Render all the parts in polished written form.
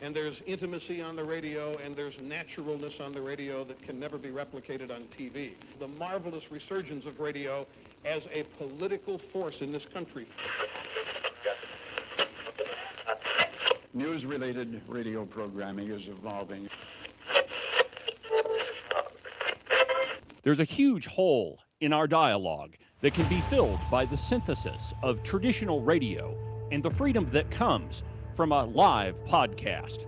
And there's intimacy on the radio, and there's naturalness on the radio that can never be replicated on TV. The marvelous resurgence of radio as a political force in this country. News-related radio programming is evolving. There's a huge hole in our dialogue that can be filled by the synthesis of traditional radio and the freedom that comes from a live podcast.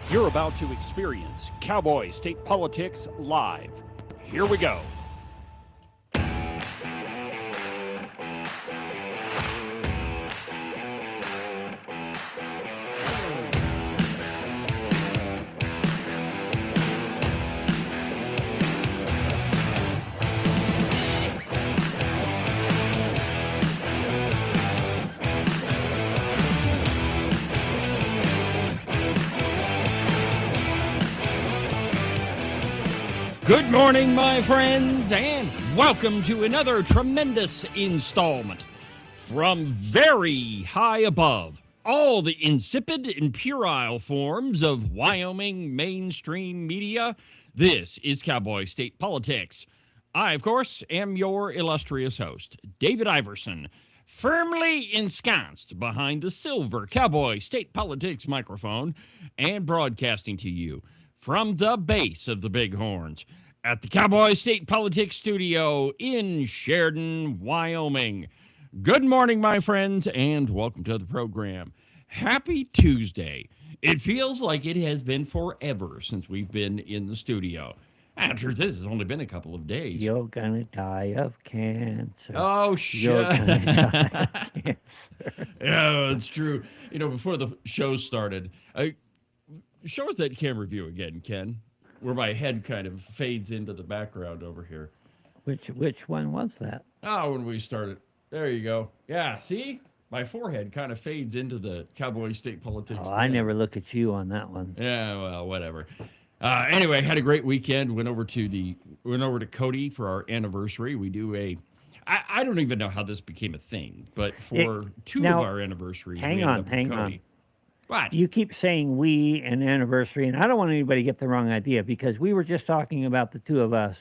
You're about to experience Cowboy State Politics live. Here we go. Good morning, my friends, and welcome to another tremendous installment from very high above all the insipid and puerile forms of Wyoming mainstream media. This is Cowboy State Politics. I, of course, am your illustrious host, David Iverson, firmly ensconced behind the silver Cowboy State Politics microphone and broadcasting to you from the base of the Bighorns at the Cowboy State Politics Studio in Sheridan, Wyoming. Good morning, my friends, and welcome to the program. Happy Tuesday. It feels like it has been forever since we've been in the studio. After this, has only been a couple of days. You're gonna die of cancer. Oh, You're gonna die of cancer. Yeah, it's true. You know, before the show started, show us that camera view again, Ken, where my head kind of fades into the background over here. Which one was that? Oh, when we started. There you go. Yeah, see? My forehead kind of fades into the Cowboy State Politics. Oh, I never look at you on that one. Yeah, well, whatever. Anyway, had a great weekend. Went over to Cody for our anniversary. We do I don't even know how this became a thing, but for two of our anniversaries, hang on. What? You keep saying we and anniversary, and I don't want anybody to get the wrong idea because we were just talking about the two of us,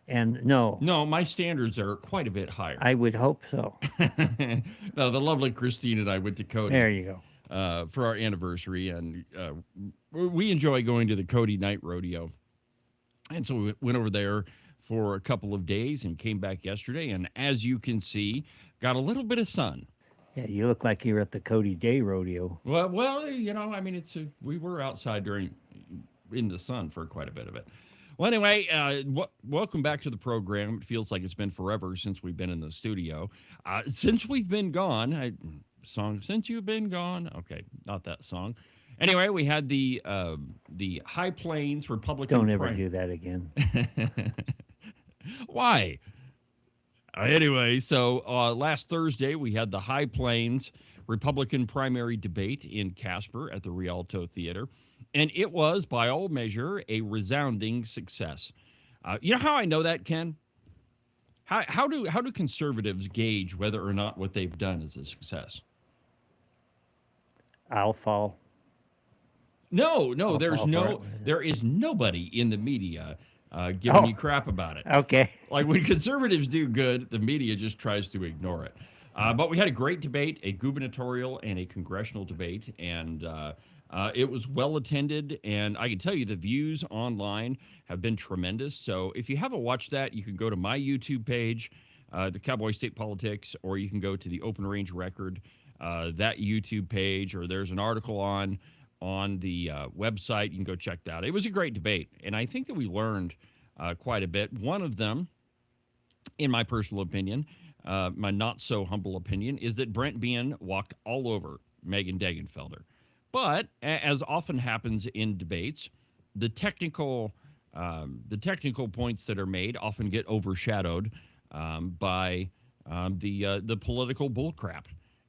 and no. No, my standards are quite a bit higher. I would hope so. No, the lovely Christine and I went to Cody. There you go. For our anniversary, and we enjoy going to the Cody Night Rodeo. And so we went over there for a couple of days and came back yesterday, and as you can see, got a little bit of sun. Yeah, you look like you're at the Cody Day Rodeo. Well, you know, I mean, we were outside in the sun for quite a bit of it. Well, anyway, welcome back to the program. It feels like it's been forever since we've been in the studio. Since we've been gone, Since You've Been Gone. Okay, not that song. Anyway, we had the High Plains Republican. Don't ever do that again. Why? Anyway, so last Thursday, we had the High Plains Republican primary debate in Casper at the Rialto Theater, and it was, by all measure, a resounding success. You know how I know that, Ken? How do conservatives gauge whether or not what they've done is a success? I'll fall. No, there is nobody in the media giving you crap about it. Okay. Like when conservatives do good, the media just tries to ignore it. But we had a great debate, a gubernatorial and a congressional debate, and it was well attended. And I can tell you the views online have been tremendous. So if you haven't watched that, you can go to my YouTube page, the Cowboy State Politics, or you can go to the Open Range Record, that YouTube page, or there's an article on the website. You can go check that out. It was a great debate, and I think that we learned quite a bit. One of them, in my personal opinion, my not-so-humble opinion, is that Brent Bean walked all over Megan Degenfelder. But, as often happens in debates, the technical points that are made often get overshadowed by the political bullcrap.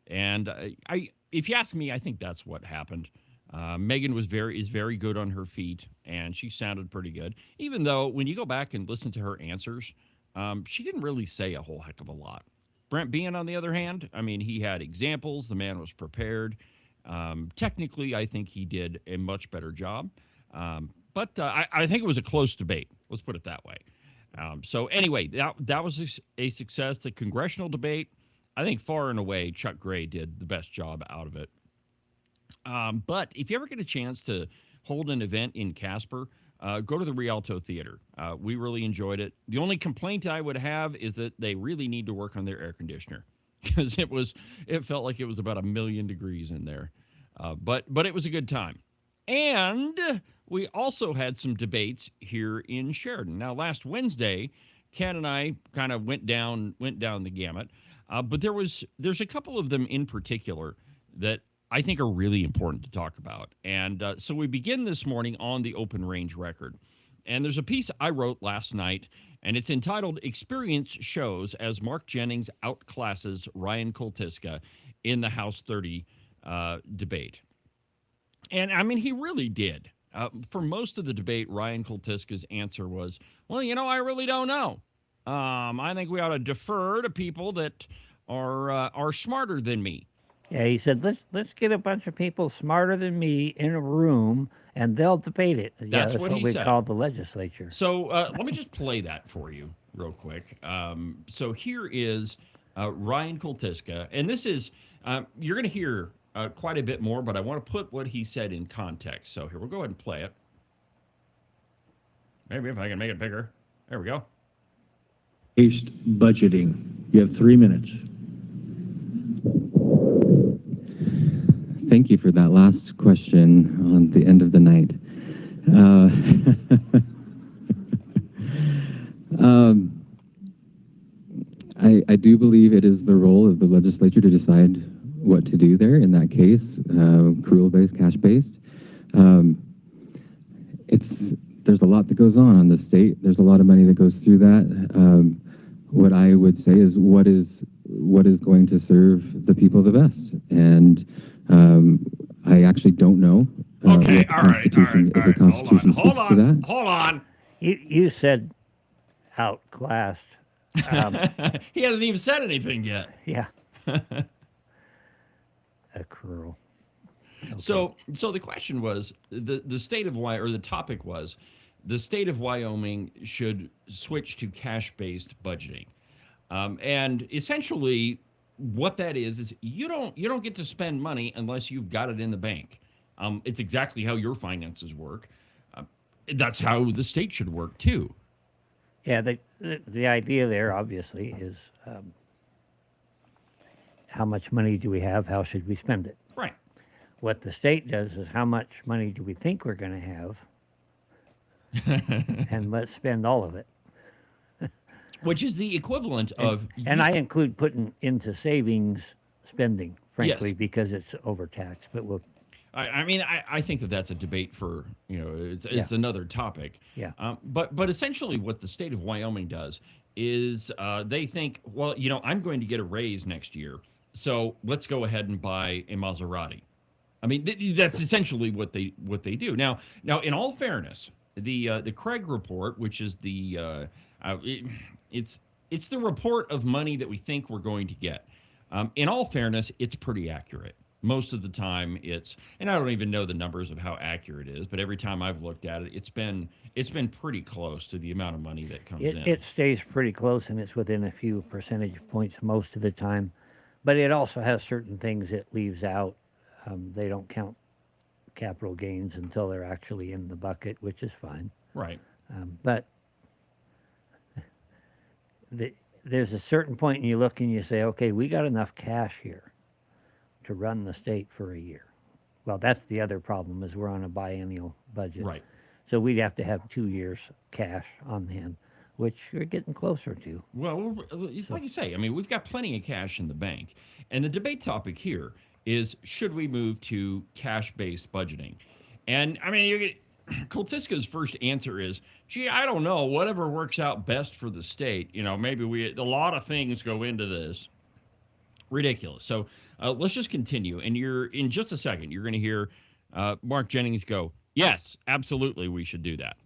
And if you ask me, I think that's what happened. Megan is very good on her feet, and she sounded pretty good. Even though when you go back and listen to her answers, she didn't really say a whole heck of a lot. Brent Bean, on the other hand, I mean, he had examples. The man was prepared. Technically, I think he did a much better job. But I think it was a close debate. Let's put it that way. So anyway, that was a success. The congressional debate, I think far and away, Chuck Gray did the best job out of it. But if you ever get a chance to hold an event in Casper, go to the Rialto Theater. We really enjoyed it. The only complaint I would have is that they really need to work on their air conditioner because it felt like it was about 1,000,000 degrees in there. But it was a good time. And we also had some debates here in Sheridan. Now, last Wednesday, Ken and I kind of went down the gamut. But there's a couple of them in particular that I think are really important to talk about. And so we begin this morning on the open range record. And there's a piece I wrote last night, and it's entitled Experience Shows as Mark Jennings Outclasses Ryan Koltiska in the House 30 debate. And, I mean, he really did. For most of the debate, Ryan Koltiska's answer was, well, I really don't know. I think we ought to defer to people that are smarter than me. Yeah, he said, let's get a bunch of people smarter than me in a room, and they'll debate it. That's what he we said. call the legislature. So let me just play that for you real quick. So here is Ryan Koltiska, and this is, you're going to hear quite a bit more, but I want to put what he said in context. So here, we'll go ahead and play it. Maybe if I can make it bigger. There we go. Budgeting. You have 3 minutes. Thank you for that last question on the end of the night. I do believe it is the role of the legislature to decide what to do there. In that case, accrual-based, cash-based. There's a lot that goes on the state. There's a lot of money that goes through that. What I would say is what is going to serve the people the best, and I actually don't know. Okay, all right. If the Constitution speaks to that. Hold on. You said outclassed. He hasn't even said anything yet. Yeah. Accrual. Okay. So the question was the state of Wyoming, or the topic was the state of Wyoming should switch to cash-based budgeting, and essentially what that is you don't get to spend money unless you've got it in the bank. It's exactly how your finances work. That's how the state should work too. Yeah, the idea there obviously is how much money do we have? How should we spend it? Right. What the state does is how much money do we think we're going to have, and let's spend all of it. Which is the equivalent of... And I include putting into savings spending, frankly, Yes. because it's overtaxed. But we'll... I think that's a debate for, it's another topic. Yeah. But essentially what the state of Wyoming does is they think, well, I'm going to get a raise next year, so let's go ahead and buy a Maserati. I mean, that's essentially what they do. Now, in all fairness, the Craig report, which is it's the report of money that we think we're going to get. In all fairness, it's pretty accurate. Most of the time and I don't even know the numbers of how accurate it is, but every time I've looked at it, it's been pretty close to the amount of money that comes in. It stays pretty close, and it's within a few percentage points most of the time. But it also has certain things it leaves out. They don't count capital gains until they're actually in the bucket, which is fine. Right. But there's a certain point, and you look and you say, okay, we got enough cash here to run the state for a year. Well, that's the other problem, is we're on a biennial budget. Right. So we'd have to have 2 years cash on hand, which we're getting closer to. Well, it's like you say, we've got plenty of cash in the bank. And the debate topic here is, should we move to cash-based budgeting? And, Koltiska's first answer is, gee, I don't know, whatever works out best for the state. Maybe a lot of things go into this. Ridiculous. So let's just continue. And in just a second, you're going to hear Mark Jennings go, yes, absolutely, we should do that.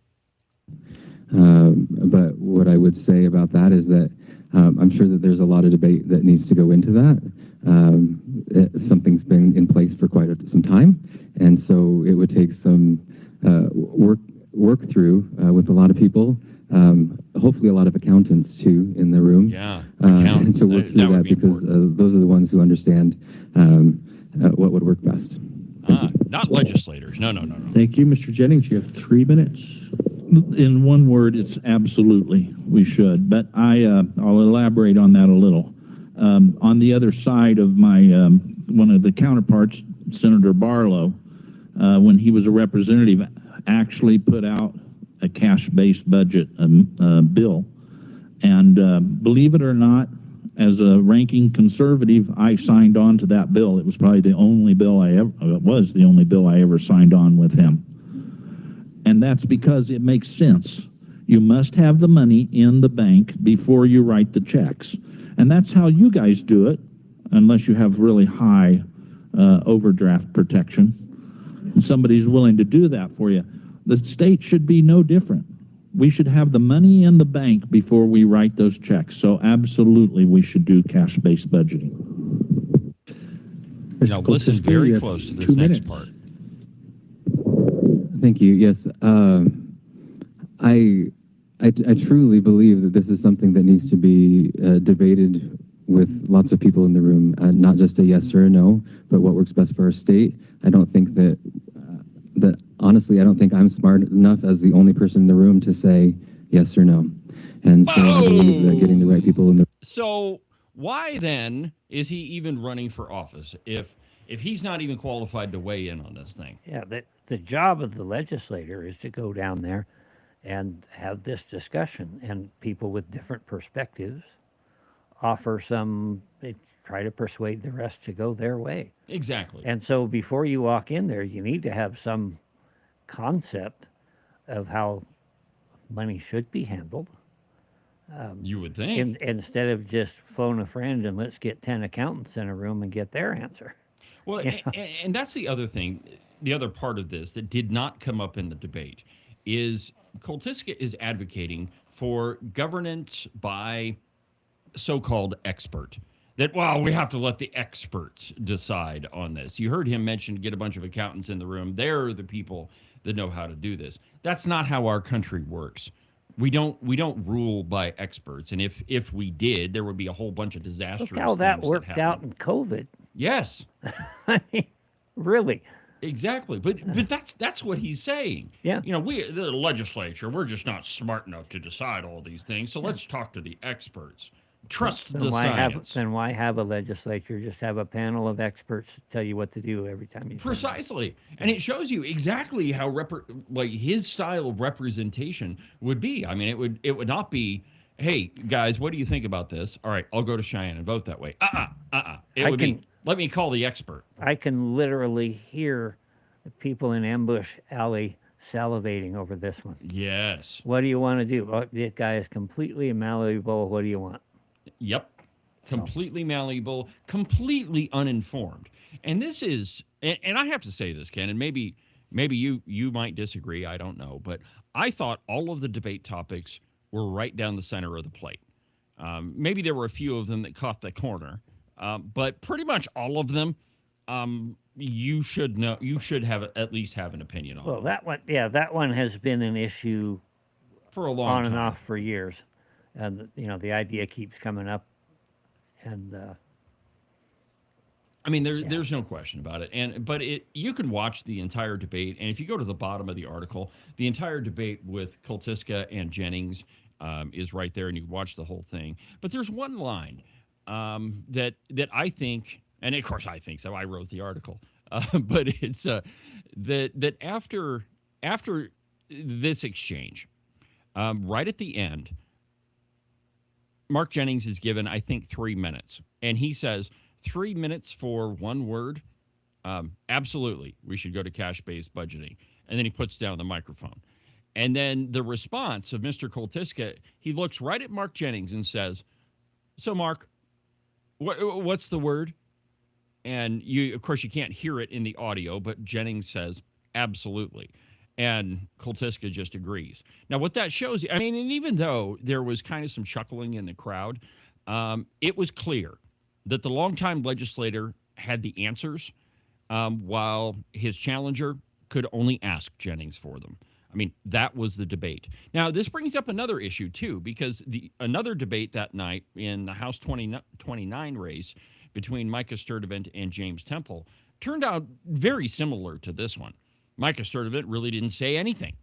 But what I would say about that is that I'm sure that there's a lot of debate that needs to go into that. Something's been in place for quite some time, and so it would take some work through with a lot of people. Hopefully, a lot of accountants too in the room. Yeah, accountants. To work through that because those are the ones who understand what would work best. Not legislators. No. Thank you, Mr. Jennings. You have 3 minutes. In one word, it's absolutely we should. But I'll elaborate on that a little. On the other side of my one of the counterparts, Senator Barlow, when he was a representative, actually put out a cash-based budget bill. And believe it or not, as a ranking conservative, I signed on to that bill. It was probably the only bill I ever signed on with him. And that's because it makes sense. You must have the money in the bank before you write the checks. And that's how you guys do it, unless you have really high overdraft protection. And somebody's willing to do that for you. The state should be no different. We should have the money in the bank before we write those checks. So absolutely, we should do cash-based budgeting. Now listen very close to this next part. Thank you. Yes, I truly believe that this is something that needs to be debated with lots of people in the room, not just a yes or a no, but what works best for our state. I don't think that honestly, I don't think I'm smart enough as the only person in the room to say yes or no. And so I believe that getting the right people in the So why then is he even running for office if he's not even qualified to weigh in on this thing? Yeah, the job of the legislator is to go down there and have this discussion, and people with different perspectives offer they try to persuade the rest to go their way. Exactly. And so before you walk in there, you need to have some concept of how money should be handled. You would think. Instead of just phone a friend and let's get 10 accountants in a room and get their answer. Well, and that's the other thing, the other part of this that did not come up in the debate is Koltiska is advocating for governance by so-called expert. That, well, we have to let the experts decide on this. You heard him mention get a bunch of accountants in the room. They're the people that know how to do this. That's not how our country works. We don't rule by experts. And if we did, there would be a whole bunch of disastrous Look how that things worked out in COVID. Yes. I mean, really. Exactly. But that's what he's saying. Yeah. You know, the legislature, we're just not smart enough to decide all these things. So let's talk to the experts. Trust the science. Then why have a legislature? Just have a panel of experts tell you what to do every time you. Precisely, and it shows you exactly how his style of representation would be. I mean, it would not be, hey guys, what do you think about this? All right, I'll go to Cheyenne and vote that way. It would be, let me call the expert. I can literally hear the people in Ambush Alley salivating over this one. Yes. What do you want to do? Oh, this guy is completely malleable. What do you want? Yep. Completely malleable, completely uninformed. And this is, and I have to say this, Ken, and maybe you might disagree, I don't know, but I thought all of the debate topics were right down the center of the plate. Maybe there were a few of them that caught the corner, but pretty much all of them, you should at least have an opinion on. Well, that one has been an issue for a long on time. And off for years. And, the idea keeps coming up. And I mean, there's no question about it. But you can watch the entire debate. And if you go to the bottom of the article, the entire debate with Koltiska and Jennings is right there, and you watch the whole thing. But there's one line that I think, and of course I think so, I wrote the article, but it's that after this exchange, right at the end, Mark Jennings is given, I think, 3 minutes. And he says, 3 minutes for one word? Absolutely. We should go to cash-based budgeting. And then he puts down the microphone. And then the response of Mr. Koltiska, he looks right at Mark Jennings and says, so, Mark, what's the word? And of course, you can't hear it in the audio, but Jennings says, absolutely. And Koltiska just agrees. Now, what that shows, I mean, and even though there was kind of some chuckling in the crowd, it was clear that the longtime legislator had the answers, while his challenger could only ask Jennings for them. I mean, that was the debate. Now, this brings up another issue, too, because another debate that night in the House 29 race between Micah Sturdivant and James Temple turned out very similar to this one. Micah Sturdivant really didn't say anything,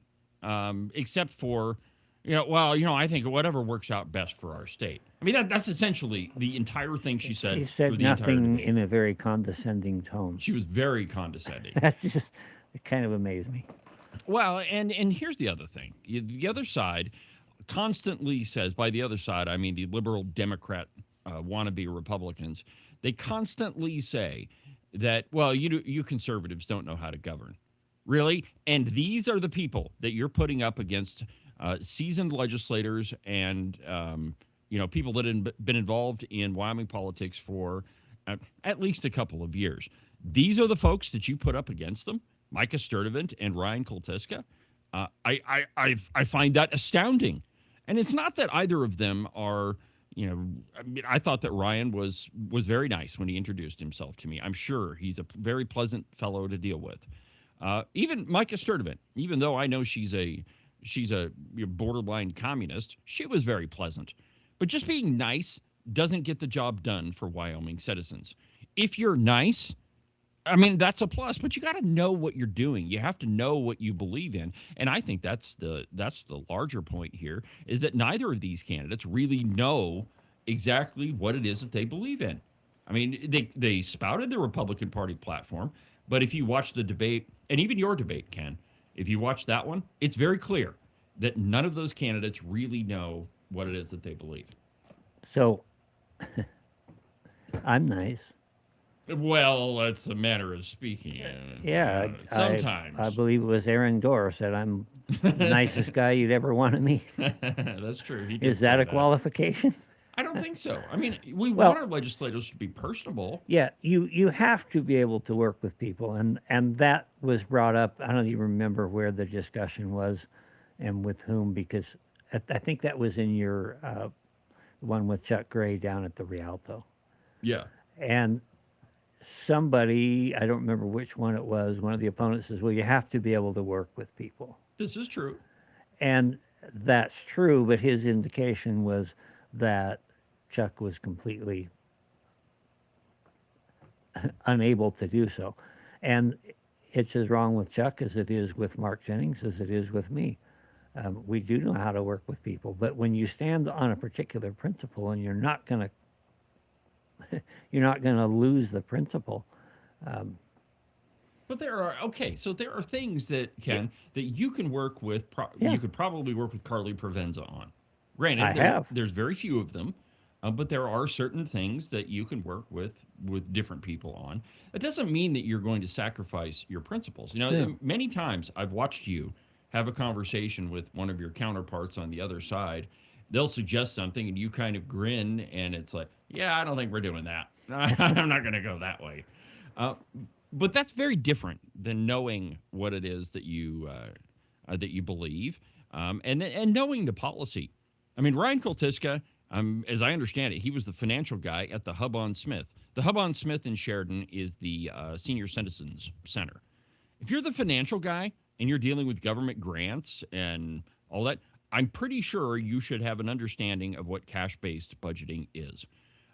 except for, I think whatever works out best for our state. I mean, that's essentially the entire thing she said. She said through the entire nothing debate. in a very condescending tone. She was very condescending. That just it kind of amazed me. Well, and here's the other thing. The other side constantly says, by the other side, I mean the liberal Democrat wannabe Republicans, they constantly say that, well, you conservatives don't know how to govern. Really? And these are the people that you're putting up against seasoned legislators and, people that have been involved in Wyoming politics for at least a couple of years. These are the folks that you put up against them, Micah Sturdivant and Ryan Koltiska. I find that astounding. And it's not that either of them are, I thought that Ryan was very nice when he introduced himself to me. I'm sure he's a very pleasant fellow to deal with. Even Micah Sturdivant, even though I know she's a borderline communist, she was very pleasant. But just being nice doesn't get the job done for Wyoming citizens. If you're nice, I mean, that's a plus, but you got to know what you're doing. You have to know what you believe in. And I think that's the larger point here, is that neither of these candidates really know exactly what it is that they believe in. I mean, they spouted the Republican Party platform, but if you watch the debate, and even your debate, Ken, if you watch that one, it's very clear that none of those candidates really know what it is that they believe. So, I'm nice. Well, that's a matter of speaking. Yeah, sometimes. I believe it was Aaron Dorr said I'm the nicest guy you'd ever want to meet. That's true. He did Is that say a qualification? I don't think so. I mean, we want our legislators to be personable. Yeah, you have to be able to work with people, and that was brought up. I don't even remember where the discussion was and with whom, because I think that was in your one with Chuck Gray down at the Rialto. Yeah. And somebody, I don't remember which one it was, one of the opponents says, well, you have to be able to work with people. This is true. And that's true, but his indication was that Chuck was completely unable to do so. And it's as wrong with Chuck as it is with Mark Jennings as it is with me. We do know how to work with people, but when you stand on a particular principle and you're not going to lose the principle. But there are things that that you can work with. You could probably work with Carly Provenza on. Granted, there's very few of them, but there are certain things that you can work with different people on. It doesn't mean that you're going to sacrifice your principles. Many times I've watched you have a conversation with one of your counterparts on the other side. They'll suggest something and you kind of grin and it's like, yeah, I don't think we're doing that. I'm not going to go that way. But that's very different than knowing what it is that you believe, and knowing the policy. I mean, Ryan Koltiska, as I understand it, he was the financial guy at the Hub on Smith. The Hub on Smith in Sheridan is the Senior Citizens Center. If you're the financial guy and you're dealing with government grants and all that, I'm pretty sure you should have an understanding of what cash-based budgeting is.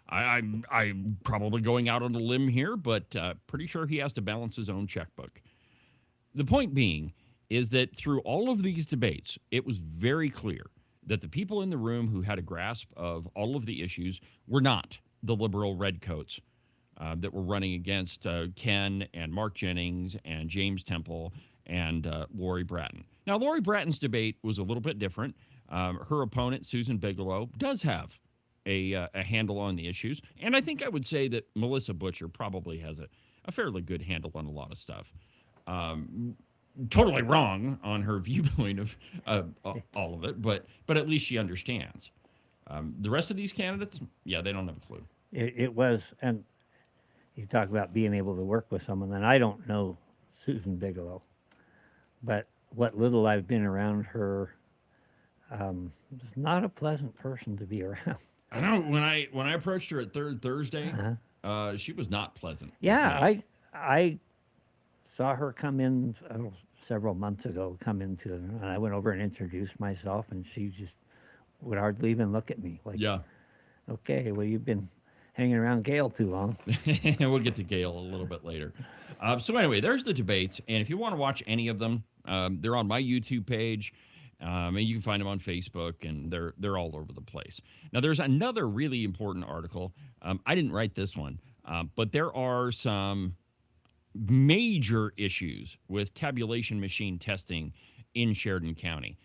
I'm probably going out on a limb here, but pretty sure he has to balance his own checkbook. The point being is that through all of these debates, it was very clear that the people in the room who had a grasp of all of the issues were not the liberal redcoats that were running against Ken and Mark Jennings and James Temple and Lori Bratton. Now, Lori Bratton's debate was a little bit different. Her opponent, Susan Bigelow, does have a handle on the issues. And I think I would say that Melissa Butcher probably has a fairly good handle on a lot of stuff. Totally wrong on her viewpoint of all of it, but at least she understands. The rest of these candidates, yeah, they don't have a clue. It was, and you talk about being able to work with someone, and I don't know Susan Bigelow, but what little I've been around her, is not a pleasant person to be around. I know when I approached her at Third Thursday, Uh-huh. she was not pleasant with Yeah, me. I saw her come in several months ago. Come into, and I went over and introduced myself, and she just would hardly even look at me. Like, Yeah. okay, well, you've been hanging around Gail too long. We'll get to Gail a little bit later. So anyway, there's the debates, and if you want to watch any of them, they're on my YouTube page, and you can find them on Facebook, and they're all over the place. Now, there's another really important article. I didn't write this one, but there are some major issues with tabulation machine testing in Sheridan County.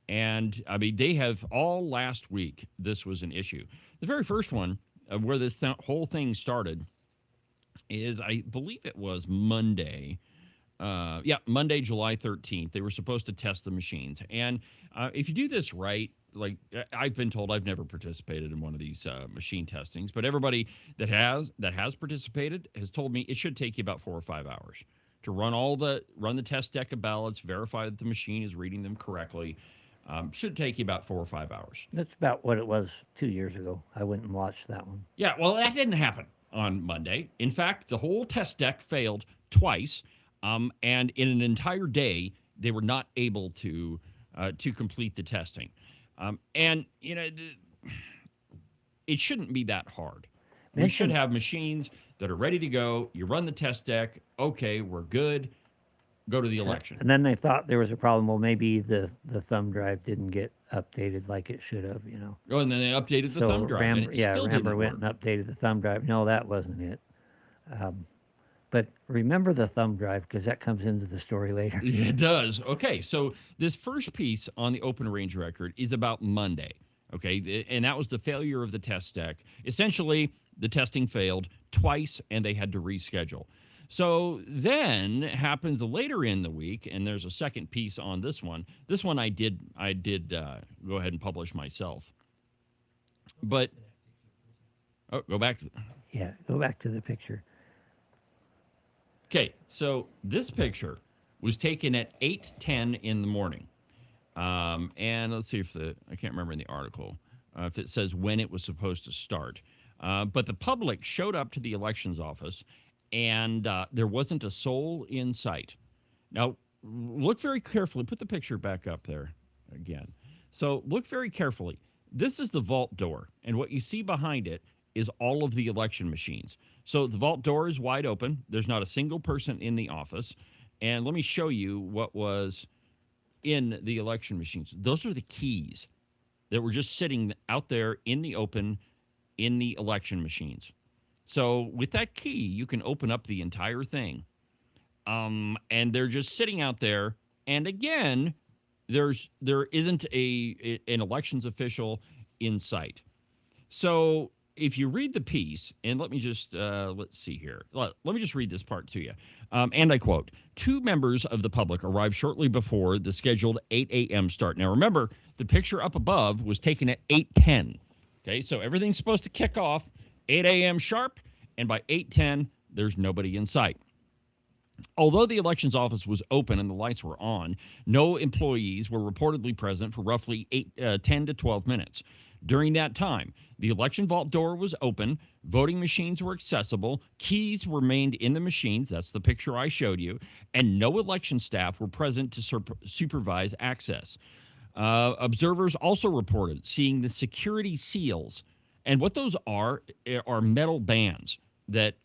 And I mean, they have all last week, this was an issue. The very first one, where this whole thing started, is I believe it was Monday. Monday, July 13th. They were supposed to test the machines. And if you do this right, like I've been told, I've never participated in one of these machine testings, but everybody that has participated has told me it should take you about 4 or 5 hours to run the test deck of ballots, verify that the machine is reading them correctly. Should take you about 4 or 5 hours. That's about what it was 2 years ago. I went and watched that one. Yeah, well, that didn't happen on Monday. In fact, the whole test deck failed twice, and in an entire day, they were not able to complete the testing. And you know, it shouldn't be that hard. We should have machines that are ready to go. You run the test deck. Okay, we're good. Go to the election. And then they thought there was a problem. Well, maybe the thumb drive didn't get updated like it should have, you know. Oh, and then they updated the thumb drive. And it still Ramber didn't went work. and updated the thumb drive. No, that wasn't it. But remember the thumb drive, because that comes into the story later. It does. Okay, so this first piece on the Open Range record is about Monday. Okay, and that was the failure of the test deck. Essentially, the testing failed twice, and they had to reschedule. So then happens later in the week, and there's a second piece on this one. This one I did go ahead and publish myself. But go back. Yeah, go back to the picture. Okay, so this picture was taken at 8:10 in the morning. And let's see if I can't remember in the article if it says when it was supposed to start. But the public showed up to the elections office, and there wasn't a soul in sight. Now, look very carefully. Put the picture back up there again. So look very carefully. This is the vault door, and what you see behind it is all of the election machines. So the vault door is wide open. There's not a single person in the office. And let me show you what was in the election machines. Those are the keys that were just sitting out there in the open in the election machines. So with that key, you can open up the entire thing. And they're just sitting out there. And again, there isn't an elections official in sight. So if you read the piece, and let me just, let's see here. Let me just read this part to you. And I quote, 2 members of the public arrived shortly before the scheduled 8 a.m. start. Now, remember, the picture up above was taken at 8:10. Okay, so everything's supposed to kick off 8 a.m. sharp, and by 8:10, there's nobody in sight. Although the elections office was open and the lights were on, no employees were reportedly present for roughly 10 to 12 minutes. During that time, the election vault door was open, voting machines were accessible, keys remained in the machines, that's the picture I showed you, and no election staff were present to supervise access. Observers also reported seeing the security seals, and what those are metal bands that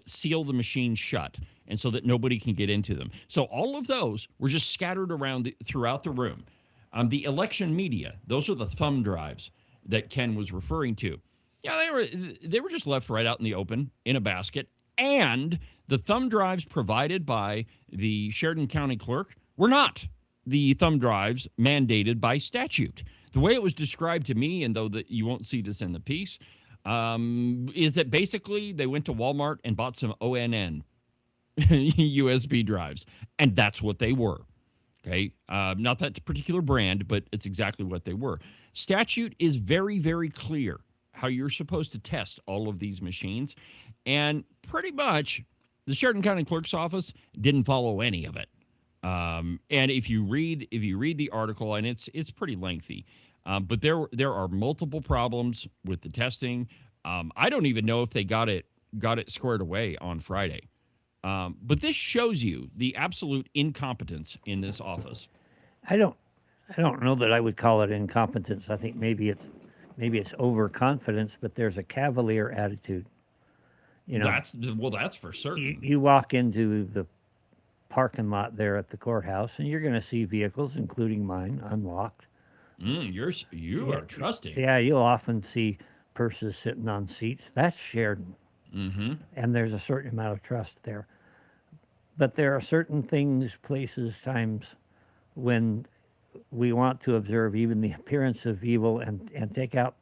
seal the machine shut, and so that nobody can get into them. So all of those were just scattered around throughout the room. The election media, those are the thumb drives that Ken was referring to. Yeah, they were just left right out in the open in a basket. And the thumb drives provided by the Sheridan County clerk were not the thumb drives mandated by statute. The way it was described to me, and though that you won't see this in the piece, is that basically they went to Walmart and bought some ONN USB drives, and that's what they were. Okay, not that particular brand, but it's exactly what they were. Statute is very, very clear how you're supposed to test all of these machines, and pretty much the Sheridan County Clerk's office didn't follow any of it. And if you read the article, and it's pretty lengthy, but there are multiple problems with the testing. I don't even know if they got it squared away on Friday. But this shows you the absolute incompetence in this office. I don't I don't know that I would call it incompetence. I think maybe it's overconfidence, but there's a cavalier attitude. You know, That's for certain. you walk into the parking lot there at the courthouse, and you're going to see vehicles, including mine, unlocked. You are trusting. Yeah, you'll often see purses sitting on seats. That's shared, Mm-hmm. and there's a certain amount of trust there. But there are certain things, places, times when we want to observe even the appearance of evil and take out.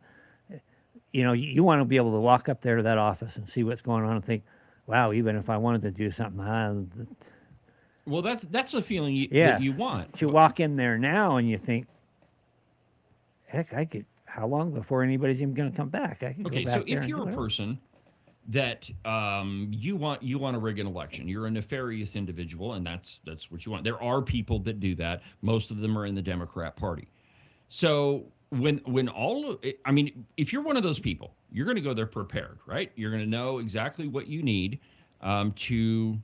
You want to be able to walk up there to that office and see what's going on and think, wow, even if I wanted to do something, Well, that's the feeling Yeah. that you want. you walk in there now and you think, heck, I could. How long before anybody's even going to come back? I could Okay, go back so there if and you're do a whatever. person that you want to rig an election, you're a nefarious individual, and that's what you want. There are people that do that. Most of them are in the Democrat Party. So I mean, if you're one of those people, you're going to go there prepared, right? You're going to know exactly what you need to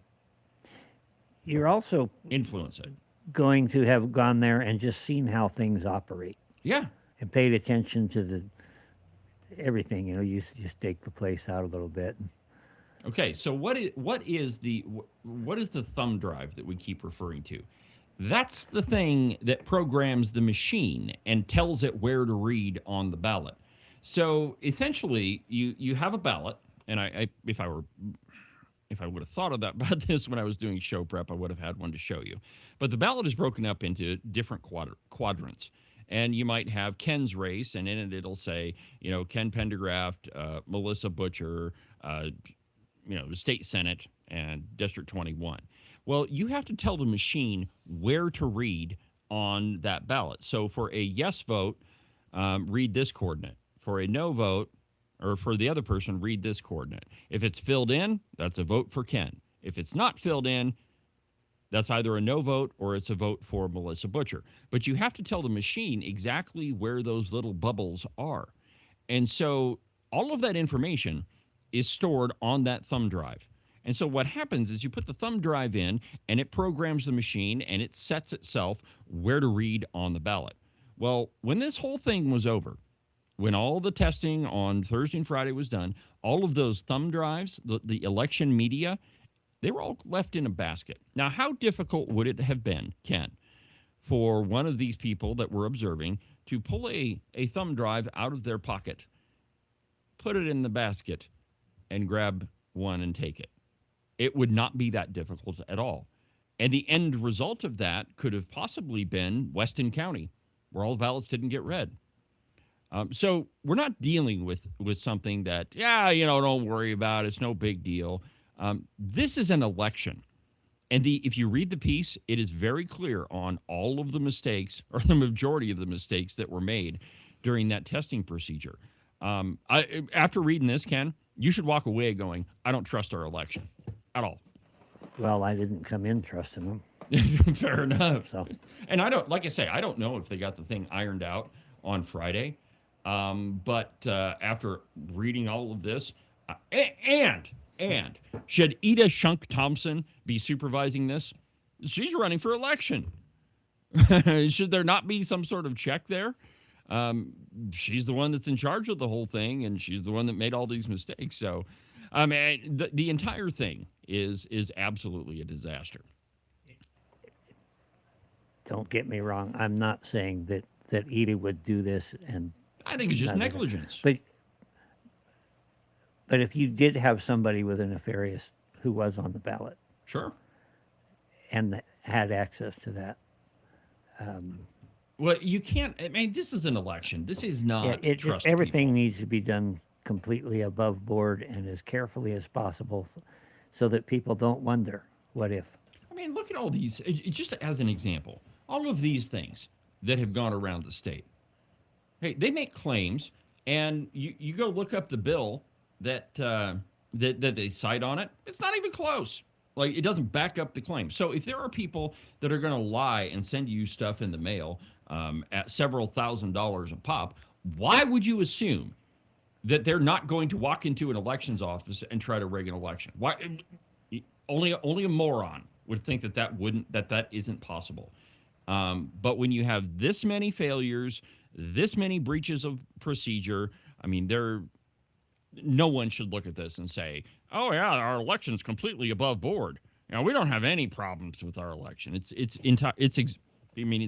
You're also influence it. going to have gone there and just seen how things operate Yeah. and paid attention to the everything. You stake the place out a little bit. Okay, so what is the thumb drive that we keep referring to? That's the thing that programs the machine and tells it where to read on the ballot. So essentially, you have a ballot, and if I would have thought about this when I was doing show prep, I would have had one to show you. But the ballot is broken up into different quadrants. And you might have Ken's race, and in it it'll say, Ken Pendergraft, Melissa Butcher, the state senate, and District 21. Well, you have to tell the machine where to read on that ballot. So for a yes vote, read this coordinate. For a no vote, or for the other person, read this coordinate. If it's filled in, that's a vote for Ken. If it's not filled in, that's either a no vote or it's a vote for Melissa Butcher. But you have to tell the machine exactly where those little bubbles are. And so all of that information is stored on that thumb drive. And so what happens is you put the thumb drive in, and it programs the machine, and it sets itself where to read on the ballot. Well, when this whole thing was over, when all the testing on Thursday and Friday was done, all of those thumb drives, the election media, they were all left in a basket. Now, how difficult would it have been, Ken, for one of these people that we're observing to pull a thumb drive out of their pocket, put it in the basket, and grab one and take it? It would not be that difficult at all. And the end result of that could have possibly been Weston County, where all the ballots didn't get read. So we're not dealing with something that, don't worry about. It's no big deal. This is an election. And if you read the piece, it is very clear on all of the mistakes, or the majority of the mistakes that were made during that testing procedure. After reading this, Ken, you should walk away going, I don't trust our election at all. Well, I didn't come in trusting them. Fair enough. So And I don't know if they got the thing ironed out on Friday. But after reading all of this, and should Ida Shunk Thompson be supervising this? She's running for election. Should there not be some sort of check there? She's the one that's in charge of the whole thing, and she's the one that made all these mistakes. So, I mean, the entire thing is absolutely a disaster. don't get me wrong. I'm not saying that Edie would do this, and I think it's just Not even- negligence. but if you did have somebody with a nefarious who was on the ballot Sure. and had access to that, Well, you can't. I mean, this is an election. This is not trust everything people. needs to be done completely above board and as carefully as possible, so that people don't wonder what if. I mean, look at all these. Just as an example, all of these things that have gone around the state. Hey, they make claims, and you go look up the bill that they cite on it. It's not even close. Like, it doesn't back up the claim. So if there are people that are going to lie and send you stuff in the mail at several $1,000s a pop, why would you assume that they're not going to walk into an elections office and try to rig an election? Why? Only a moron would think that isn't possible. But when you have this many failures, this many breaches of procedure, I mean, no one should look at this and say, "Oh yeah, our election's completely above board. You know, we don't have any problems with our election." It's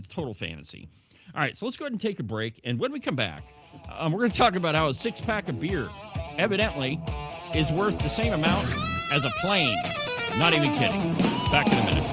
total fantasy. All right, so let's go ahead and take a break, and when we come back, we're going to talk about how a 6-pack of beer evidently is worth the same amount as a plane. Not even kidding. Back in a minute.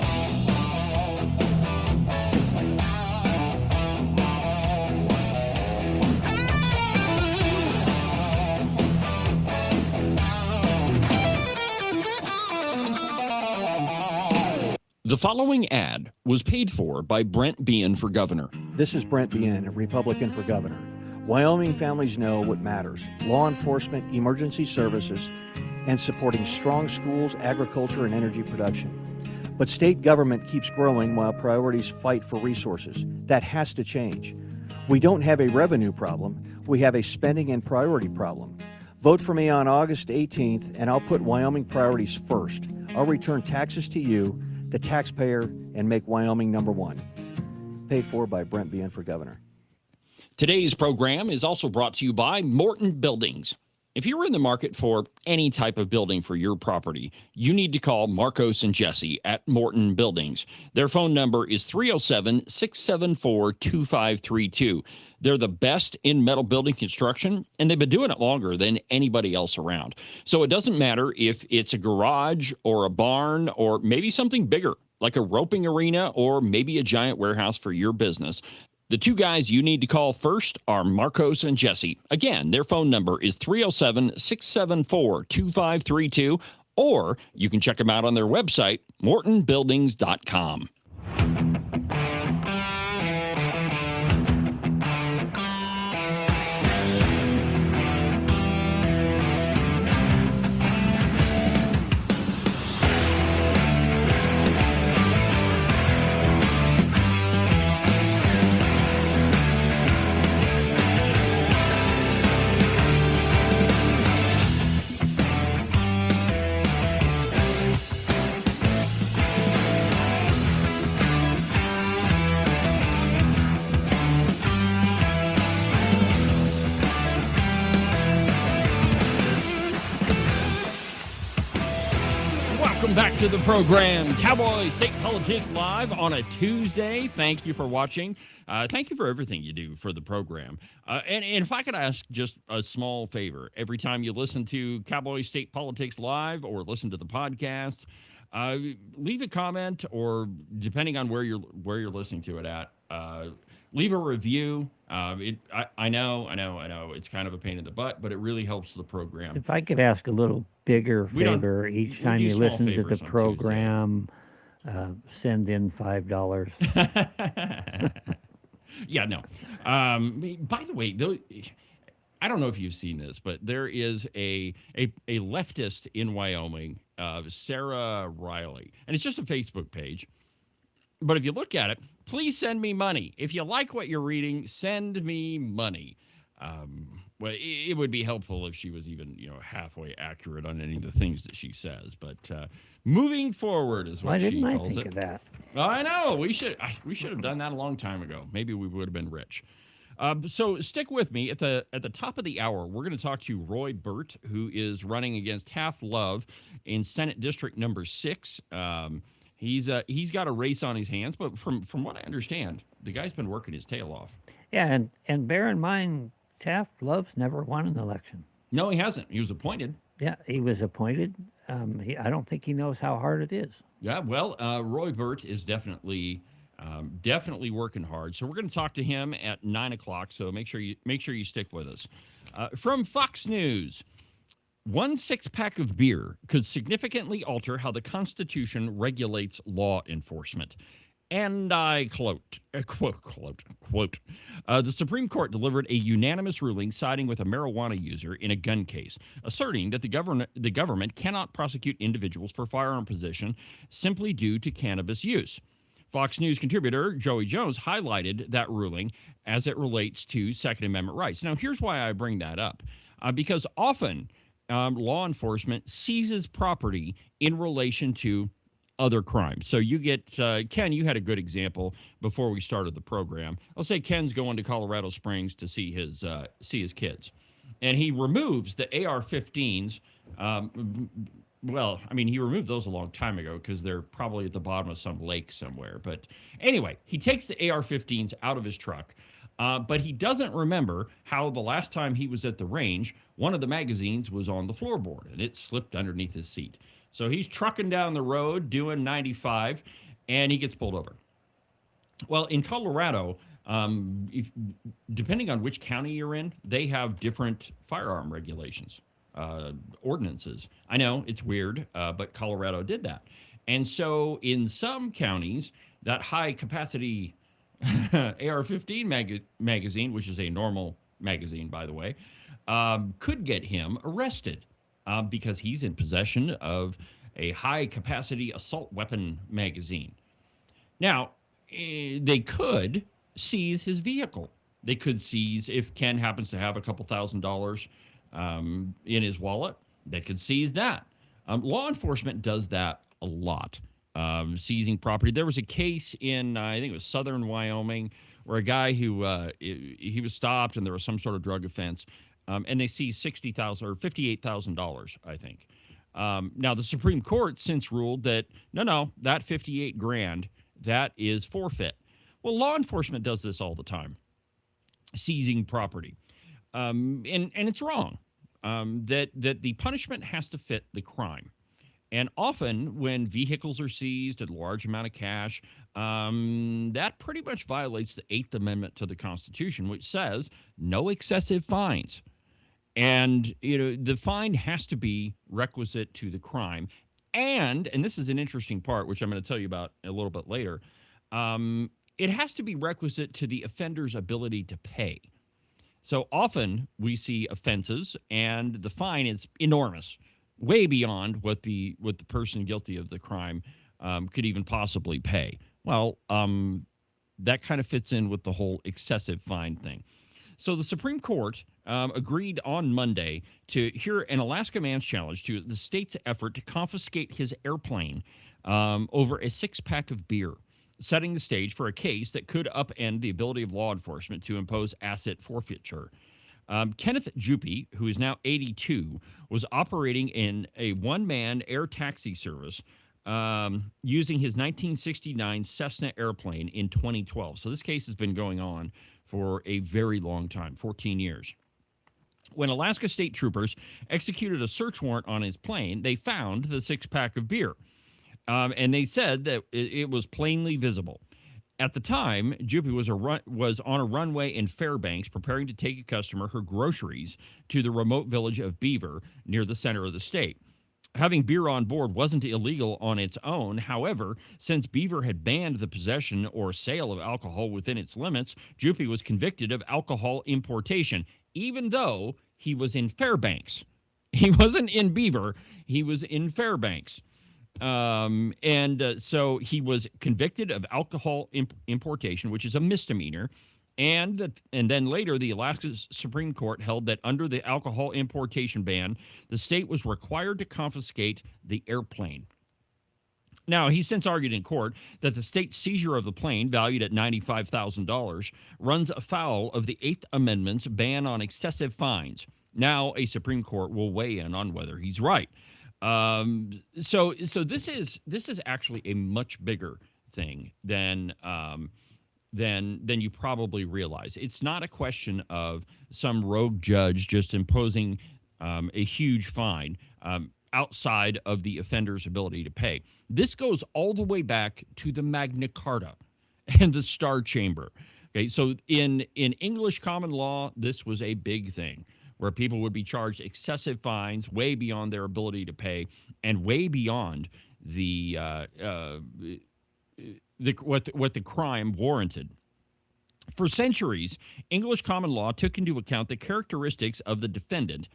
The following ad was paid for by Brent Bean for governor. This is Brent Bean, a Republican for governor. Wyoming families know what matters: law enforcement, emergency services, and supporting strong schools, agriculture, and energy production. But state government keeps growing while priorities fight for resources. That has to change. We don't have a revenue problem. We have a spending and priority problem. Vote for me on August 18th, and I'll put Wyoming priorities first. I'll return taxes to you, the taxpayer, and make Wyoming number one. Paid for by Brent Bean for governor. Today's program is also brought to you by Morton Buildings. If you're in the market for any type of building for your property, you need to call Marcos and Jesse at Morton Buildings. Their phone number is 307-674-2532. They're the best in metal building construction, and they've been doing it longer than anybody else around. So it doesn't matter if it's a garage or a barn or maybe something bigger, like a roping arena or maybe a giant warehouse for your business. The two guys you need to call first are Marcos and Jesse. Again, their phone number is 307-674-2532, or you can check them out on their website, mortonbuildings.com. Welcome back to the program, Cowboy State Politics Live on a Tuesday. Thank you for watching. Thank you for everything you do for the program. And if I could ask just a small favor, every time you listen to Cowboy State Politics Live or listen to the podcast, leave a comment, or depending on where you're listening to it at, leave a review. I know it's kind of a pain in the butt, but it really helps the program. If I could ask a little bigger favor each time you listen to the program, send in $5. Yeah, no. By the way, I don't know if you've seen this, but there is a leftist in Wyoming, Sarah Riley, and it's just a Facebook page. But if you look at it, please send me money. If you like what you're reading, send me money. Well, it would be helpful if she was even, halfway accurate on any of the things that she says. But moving forward is what she calls it. Why didn't I think of that? Oh, I know. We should have done that a long time ago. Maybe we would have been rich. So stick with me. At the top of the hour, we're going to talk to Roy Birt, who is running against Taft Love in Senate District number 6. He's got a race on his hands, but from what I understand, the guy's been working his tail off. Yeah, and bear in mind, Taft Love's never won an election. No, he hasn't. He was appointed. Yeah, he was appointed. I don't think he knows how hard it is. Yeah, well, Roy Birt is definitely working hard. So we're going to talk to him at 9 o'clock. So make sure you stick with us. From Fox News. 1 6-pack of beer could significantly alter how the Constitution regulates law enforcement. And I quote, the Supreme Court delivered a unanimous ruling siding with a marijuana user in a gun case, asserting that the government cannot prosecute individuals for firearm possession simply due to cannabis use. Fox News contributor Joey Jones highlighted that ruling as it relates to Second Amendment rights. Now, here's why I bring that up. Because often law enforcement seizes property in relation to other crimes. So you get, Ken, you had a good example before we started the program. I'll say Ken's going to Colorado Springs to see his kids. And he removes the AR-15s. Well, I mean, he removed those a long time ago because they're probably at the bottom of some lake somewhere. But anyway, he takes the AR-15s out of his truck. But he doesn't remember how the last time he was at the range, one of the magazines was on the floorboard and it slipped underneath his seat. So he's trucking down the road doing 95 and he gets pulled over. Well, in Colorado, depending on which county you're in, they have different firearm regulations, ordinances. I know it's weird, but Colorado did that. And so in some counties, that high capacity AR-15 magazine, which is a normal magazine, by the way, could get him arrested because he's in possession of a high-capacity assault weapon magazine. Now, they could seize his vehicle. They could seize, if Ken happens to have a couple $1,000s in his wallet, they could seize that. Law enforcement does that a lot. Seizing property. There was a case in, I think it was southern Wyoming, where a guy who, he was stopped and there was some sort of drug offense, and they seized $60,000 or $58,000, I think. Now, the Supreme Court since ruled that, no, that 58 grand, that is forfeit. Well, law enforcement does this all the time, seizing property. And it's wrong, that the punishment has to fit the crime. And often when vehicles are seized, a large amount of cash, that pretty much violates the Eighth Amendment to the Constitution, which says no excessive fines. And, the fine has to be requisite to the crime. And this is an interesting part, which I'm going to tell you about a little bit later, it has to be requisite to the offender's ability to pay. So often we see offenses and the fine is enormous, way beyond what the person guilty of the crime could even possibly pay. Well, that kind of fits in with the whole excessive fine thing. So the Supreme Court agreed on Monday to hear an Alaska man's challenge to the state's effort to confiscate his airplane over a six-pack of beer, setting the stage for a case that could upend the ability of law enforcement to impose asset forfeiture. Kenneth Juppy, who is now 82, was operating in a one-man air taxi service using his 1969 Cessna airplane in 2012. So this case has been going on for a very long time, 14 years. When Alaska state troopers executed a search warrant on his plane, they found the six-pack of beer. And they said that it was plainly visible. At the time, Juppy was on a runway in Fairbanks preparing to take a customer her groceries to the remote village of Beaver near the center of the state. Having beer on board wasn't illegal on its own. However, since Beaver had banned the possession or sale of alcohol within its limits, Juppy was convicted of alcohol importation, even though he was in Fairbanks. He wasn't in Beaver, he was in Fairbanks. So he was convicted of alcohol importation, which is a misdemeanor. And then later, the Alaska Supreme Court held that under the alcohol importation ban, the state was required to confiscate the airplane. Now, he's since argued in court that the state seizure of the plane, valued at $95,000, runs afoul of the Eighth Amendment's ban on excessive fines. Now, a Supreme Court will weigh in on whether he's right. So this is actually a much bigger thing than you probably realize. It's not a question of some rogue judge just imposing a huge fine outside of the offender's ability to pay. This goes all the way back to the Magna Carta and the Star Chamber. Okay, so in English common law, this was a big thing, where people would be charged excessive fines way beyond their ability to pay and way beyond the what the crime warranted. For centuries, English common law took into account the characteristics of the defendant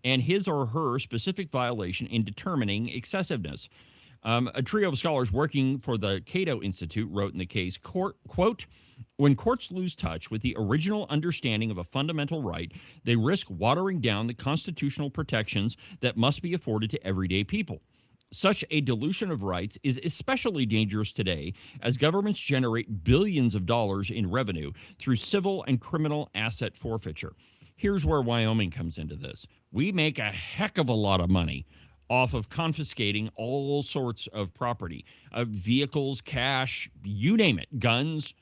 and his or her specific violation in determining excessiveness. A trio of scholars working for the Cato Institute wrote in the case, quote, when courts lose touch with the original understanding of a fundamental right, they risk watering down the constitutional protections that must be afforded to everyday people. Such a dilution of rights is especially dangerous today as governments generate billions of dollars in revenue through civil and criminal asset forfeiture. Here's where Wyoming comes into this. We make a heck of a lot of money off of confiscating all sorts of property, vehicles, cash, you name it, guns.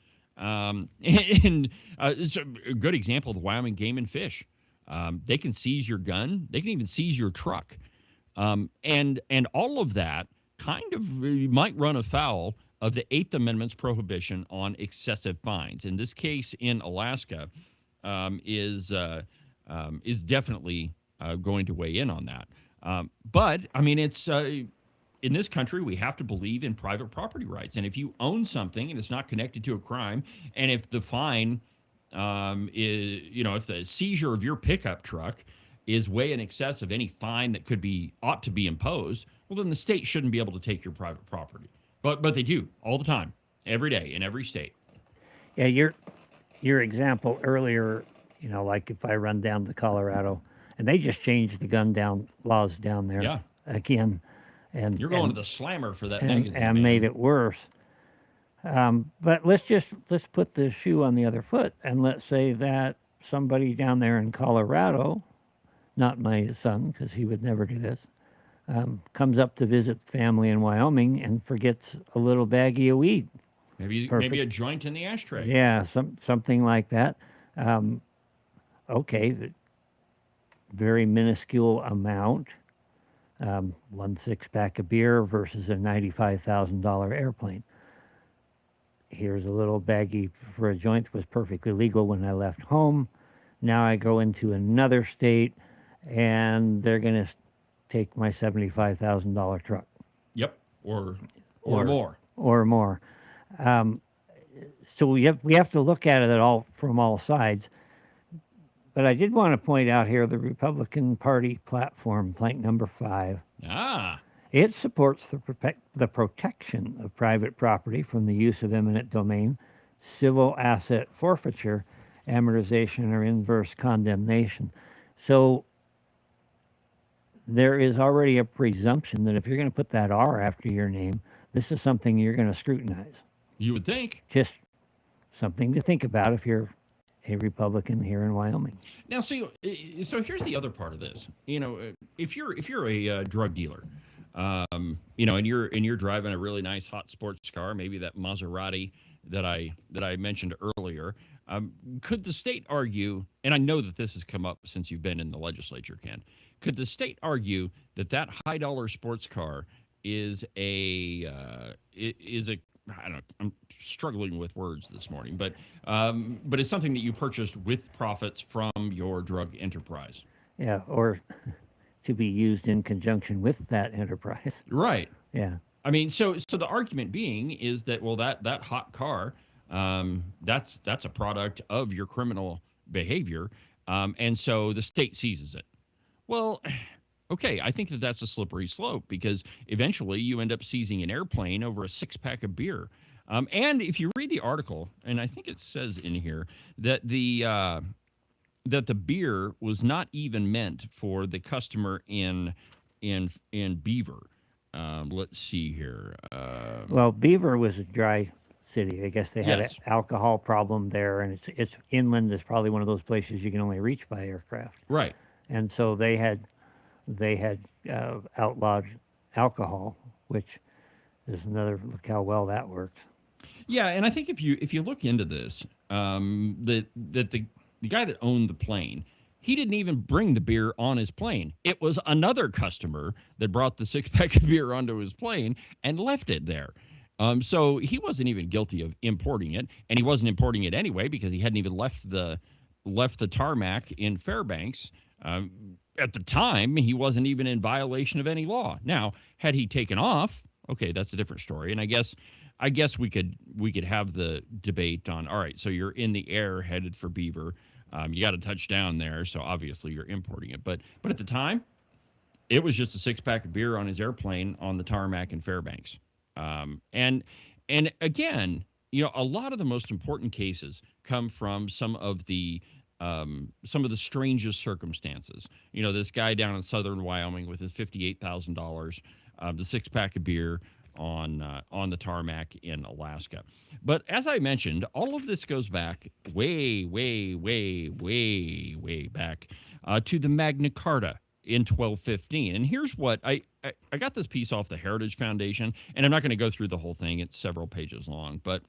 It's a good example of the Wyoming Game and Fish. They can seize your gun. They can even seize your truck. And all of that kind of might run afoul of the Eighth Amendment's prohibition on excessive fines. In this case in Alaska, is definitely going to weigh in on that. But I mean, it's in this country we have to believe in private property rights, and if you own something and it's not connected to a crime, and if the fine is, if the seizure of your pickup truck is way in excess of any fine that ought to be imposed, well, then the state shouldn't be able to take your private property. But they do all the time, every day, in every state. Yeah, your example earlier, like if I run down to Colorado, and they just changed the gun down laws down there. Yeah. Again, and you're going to the slammer for that and, magazine, and man. made it worse. But let's put the shoe on the other foot, and let's say that somebody down there in Colorado, not my son, because he would never do this, comes up to visit family in Wyoming and forgets a little baggie of weed. Maybe a joint in the ashtray. Yeah, something like that. Okay, very minuscule amount. 1 6-pack of beer versus a $95,000 airplane. Here's a little baggie for a joint that was perfectly legal when I left home. Now I go into another state, and they're going to take my $75,000 truck. Yep, or more. Or more. So we have to look at it from all sides. But I did want to point out here the Republican Party platform, plank number 5. It supports the protection of private property from the use of eminent domain, civil asset forfeiture, amortization, or inverse condemnation. So there is already a presumption that if you're going to put that R after your name, this is something you're going to scrutinize. You would think. Just something to think about if you're a Republican here in Wyoming. Now, so here's the other part of this. If you're a drug dealer, and you're driving a really nice hot sports car, maybe that Maserati that I mentioned earlier, could the state argue? And I know that this has come up since you've been in the legislature, Ken. Could the state argue that high dollar sports car is a I don't know, I'm struggling with words this morning, but it's something that you purchased with profits from your drug enterprise. Yeah, or to be used in conjunction with that enterprise. Right. Yeah. I mean, so the argument being is that, well, that hot car, that's a product of your criminal behavior, and so the state seizes it. Well, okay, I think that's a slippery slope because eventually you end up seizing an airplane over a 6-pack of beer. And if you read the article, and I think it says in here that the beer was not even meant for the customer in Beaver. Let's see here. Well, Beaver was a dry city. I guess they had Yes. an alcohol problem there, and it's inland. Is probably one of those places you can only reach by aircraft. Right. And so they had outlawed alcohol, which is another look how well that works. Yeah, and I think if you look into this, that the guy that owned the plane, he didn't even bring the beer on his plane. It was another customer that brought the 6-pack of beer onto his plane and left it there. So he wasn't even guilty of importing it, and he wasn't importing it anyway because he hadn't even left the tarmac in Fairbanks. At the time, he wasn't even in violation of any law. Now, had he taken off, okay, that's a different story. And I guess I guess we could have the debate on, all right, so you're in the air headed for Beaver. You got to touch down there, so obviously you're importing it. But at the time, it was just a 6-pack of beer on his airplane on the tarmac in Fairbanks. And again, a lot of the most important cases come from some of the strangest circumstances. This guy down in southern Wyoming with his $58,000, the 6-pack of beer on the tarmac in Alaska. But as I mentioned, all of this goes back way, way, way, way, way back to the Magna Carta in 1215. And here's what I got this piece off the Heritage Foundation, and I'm not going to go through the whole thing. It's several pages long, but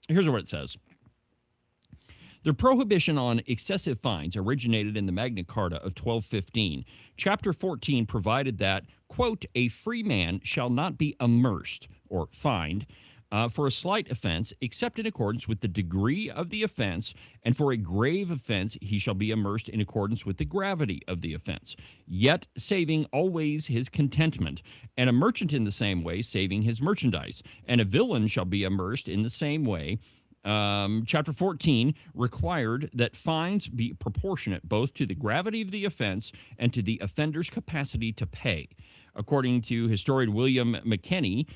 here's what it says. The prohibition on excessive fines originated in the Magna Carta of 1215. Chapter 14 provided that, quote, a free man shall not be amerced or fined for a slight offense, except in accordance with the degree of the offense, and for a grave offense he shall be amerced in accordance with the gravity of the offense, yet saving always his contentment, and a merchant in the same way saving his merchandise, and a villain shall be amerced in the same way. Chapter 14 required that fines be proportionate both to the gravity of the offense and to the offender's capacity to pay. According to historian William McKenney,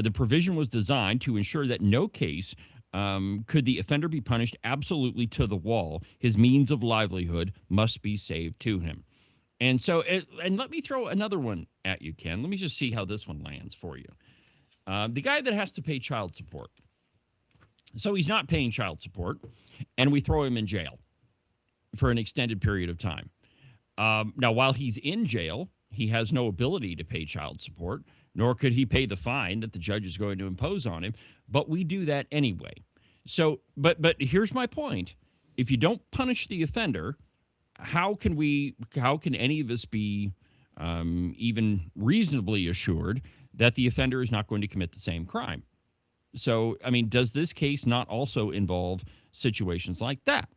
the provision was designed to ensure that no case could the offender be punished absolutely to the wall. His means of livelihood must be saved to him. And so, and let me throw another one at you, Ken. Let me just see how this one lands for you. The guy that has to pay child support. So he's not paying child support, and we throw him in jail for an extended period of time. Now, while he's in jail, he has no ability to pay child support, nor could he pay the fine that the judge is going to impose on him, but we do that anyway. So, but here's my point. If you don't punish the offender, how can any of us be even reasonably assured that the offender is not going to commit the same crime? So, I mean, does this case not also involve situations like that?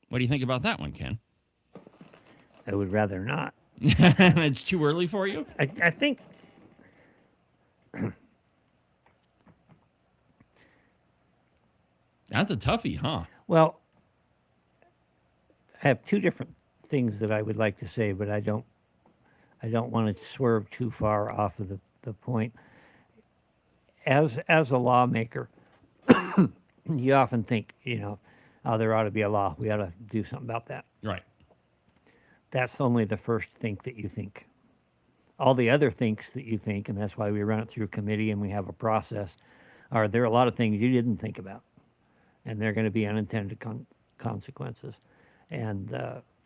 What do you think about that one, Ken? I would rather not. It's too early for you? I think That's a toughie, huh? Well, I have two different things that I would like to say, but I don't want to swerve too far off of the point. As a lawmaker, you often think, oh, there ought to be a law. We ought to do something about that. Right. That's only the first think that you think. All the other thinks that you think, and that's why we run it through committee and we have a process, are there are a lot of things you didn't think about, and they're going to be unintended consequences, and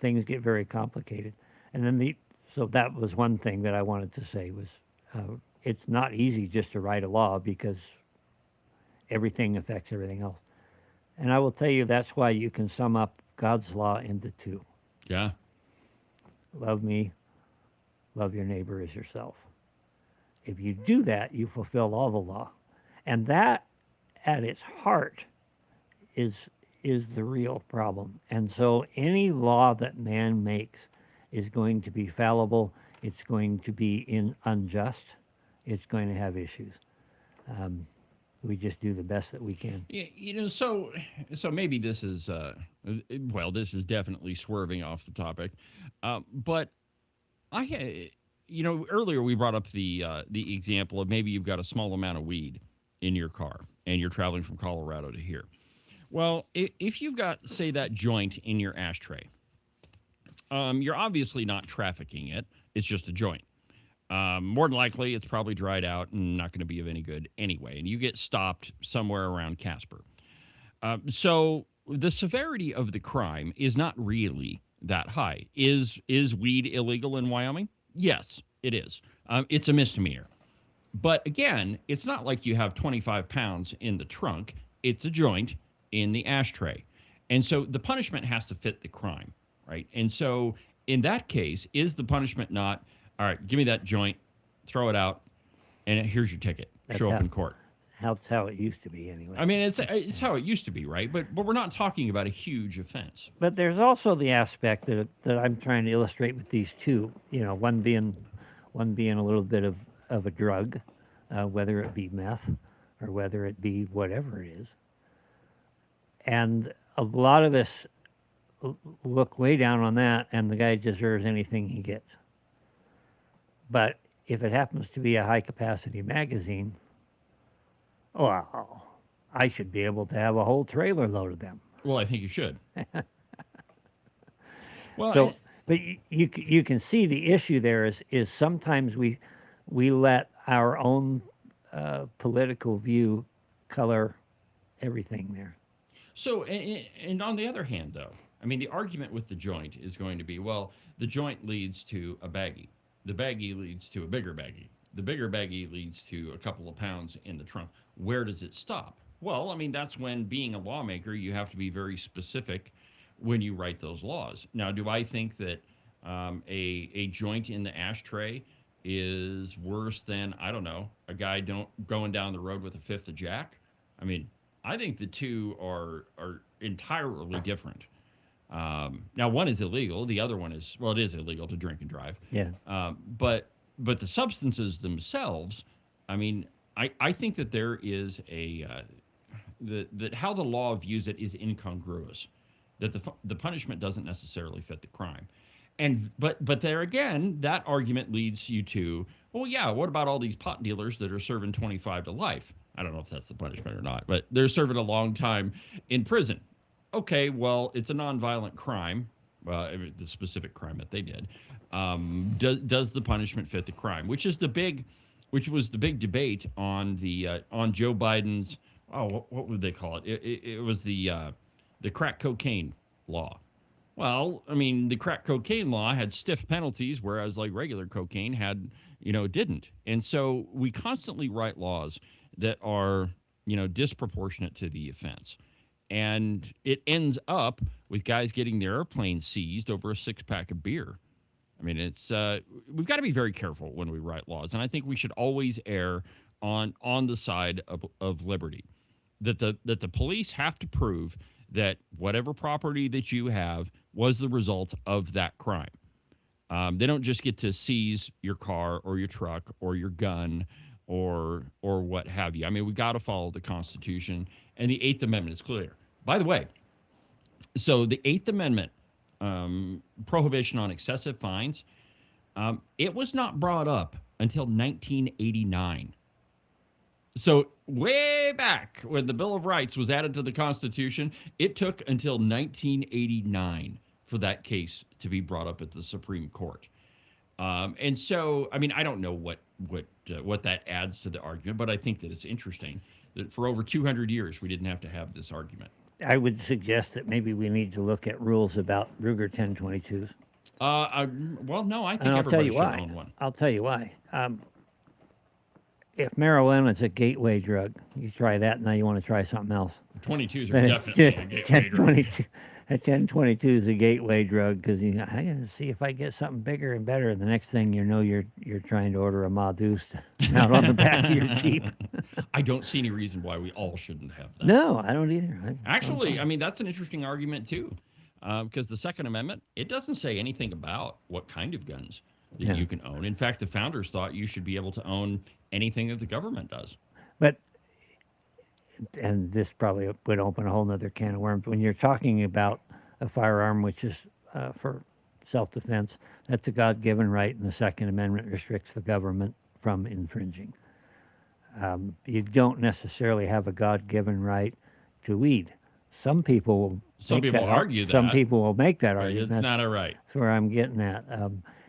things get very complicated. And then so that was one thing that I wanted to say was, it's not easy just to write a law because everything affects everything else. And I will tell you that's why you can sum up God's law into two. Yeah. Love me, love your neighbor as yourself. If you do that, you fulfill all the law. And that, at its heart, is the real problem. And so any law that man makes is going to be fallible. It's going to be unjust. It's going to have issues. We just do the best that we can. Yeah, so maybe this is this is definitely swerving off the topic, but earlier we brought up the example of maybe you've got a small amount of weed in your car and you're traveling from Colorado to here. Well, if you've got, say, that joint in your ashtray, you're obviously not trafficking it. It's just a joint. More than likely, it's probably dried out and not going to be of any good anyway. And you get stopped somewhere around Casper. So the severity of the crime is not really that high. Is weed illegal in Wyoming? Yes, it is. It's a misdemeanor. But again, it's not like you have 25 pounds in the trunk. It's a joint in the ashtray. And so the punishment has to fit the crime, right? And so in that case, is the punishment not, all right, give me that joint, throw it out, and here's your ticket. Show up in court. That's how it used to be anyway. I mean, it's how it used to be, right? But we're not talking about a huge offense. But there's also the aspect that I'm trying to illustrate with these two. One being a little bit of a drug, whether it be meth or whether it be whatever it is. And a lot of us look way down on that, and the guy deserves anything he gets. But if it happens to be a high-capacity magazine, well, I should be able to have a whole trailer load of them. Well, I think you should. Well, So, but you can see the issue there is sometimes we let our own political view color everything there. so, and on the other hand, though, I mean, the argument with the joint is going to be, well, the joint leads to a baggie. The baggie leads to a bigger baggie. The bigger baggie leads to a couple of pounds in the trunk. Where does it stop? Well, I mean, that's when, being a lawmaker, you have to be very specific when you write those laws. Now, do I think that a joint in the ashtray is worse than, I don't know, a guy going down the road with a fifth of Jack? I mean, I think the two are entirely different. Now, one is illegal. The other one is, well, it is illegal to drink and drive. Yeah. But the substances themselves, I mean, I think that there is that how the law views it is incongruous. That the punishment doesn't necessarily fit the crime. And but there again, that argument leads you to, well, yeah, what about all these pot dealers that are serving 25 to life? I don't know if that's the punishment or not, but they're serving a long time in prison. Okay, well, it's a nonviolent crime, the specific crime that they did. Does the punishment fit the crime? Which was the big debate on on Joe Biden's, what would they call it? It was the crack cocaine law. Well, I mean, the crack cocaine law had stiff penalties, whereas like regular cocaine didn't. And so we constantly write laws that are, disproportionate to the offense. And it ends up with guys getting their airplane seized over a 6-pack of beer. I mean, we've got to be very careful when we write laws. And I think we should always err on the side of liberty. That the police have to prove that whatever property that you have was the result of that crime. They don't just get to seize your car or your truck or your gun or what have you. I mean, we got to follow the Constitution, and the Eighth Amendment is clear. By the way, so the Eighth Amendment prohibition on excessive fines, it was not brought up until 1989. So way back when the Bill of Rights was added to the Constitution, it took until 1989 for that case to be brought up at the Supreme Court. And so, I mean, I don't know what that adds to the argument, but I think that it's interesting that for over 200 years we didn't have to have this argument. I would suggest that maybe we need to look at rules about Ruger 1022s. Well, no, I think And I'll tell everybody you should why. own one. I'll tell you why. If marijuana is a gateway drug, you try that, now you want to try something else. 22s are Then definitely a gateway drug. 1022 a 1022 is a gateway drug because I got to see if I get something bigger and better. The next thing you know, you're trying to order a Ma Deuce out on the back of your Jeep. I don't see any reason why we all shouldn't have that. No, I don't either. Actually, I mean, that's an interesting argument, too, because the Second Amendment, it doesn't say anything about what kind of guns that you can own. In fact, the founders thought you should be able to own anything that the government does. But, and this probably would open a whole nother can of worms, when you're talking about a firearm which is for self-defense, that's a God-given right, and the Second Amendment restricts the government from infringing. You don't necessarily have a God-given right to weed. Some people will argue that. Some people will make that argument. It's not a right. That's where I'm getting at.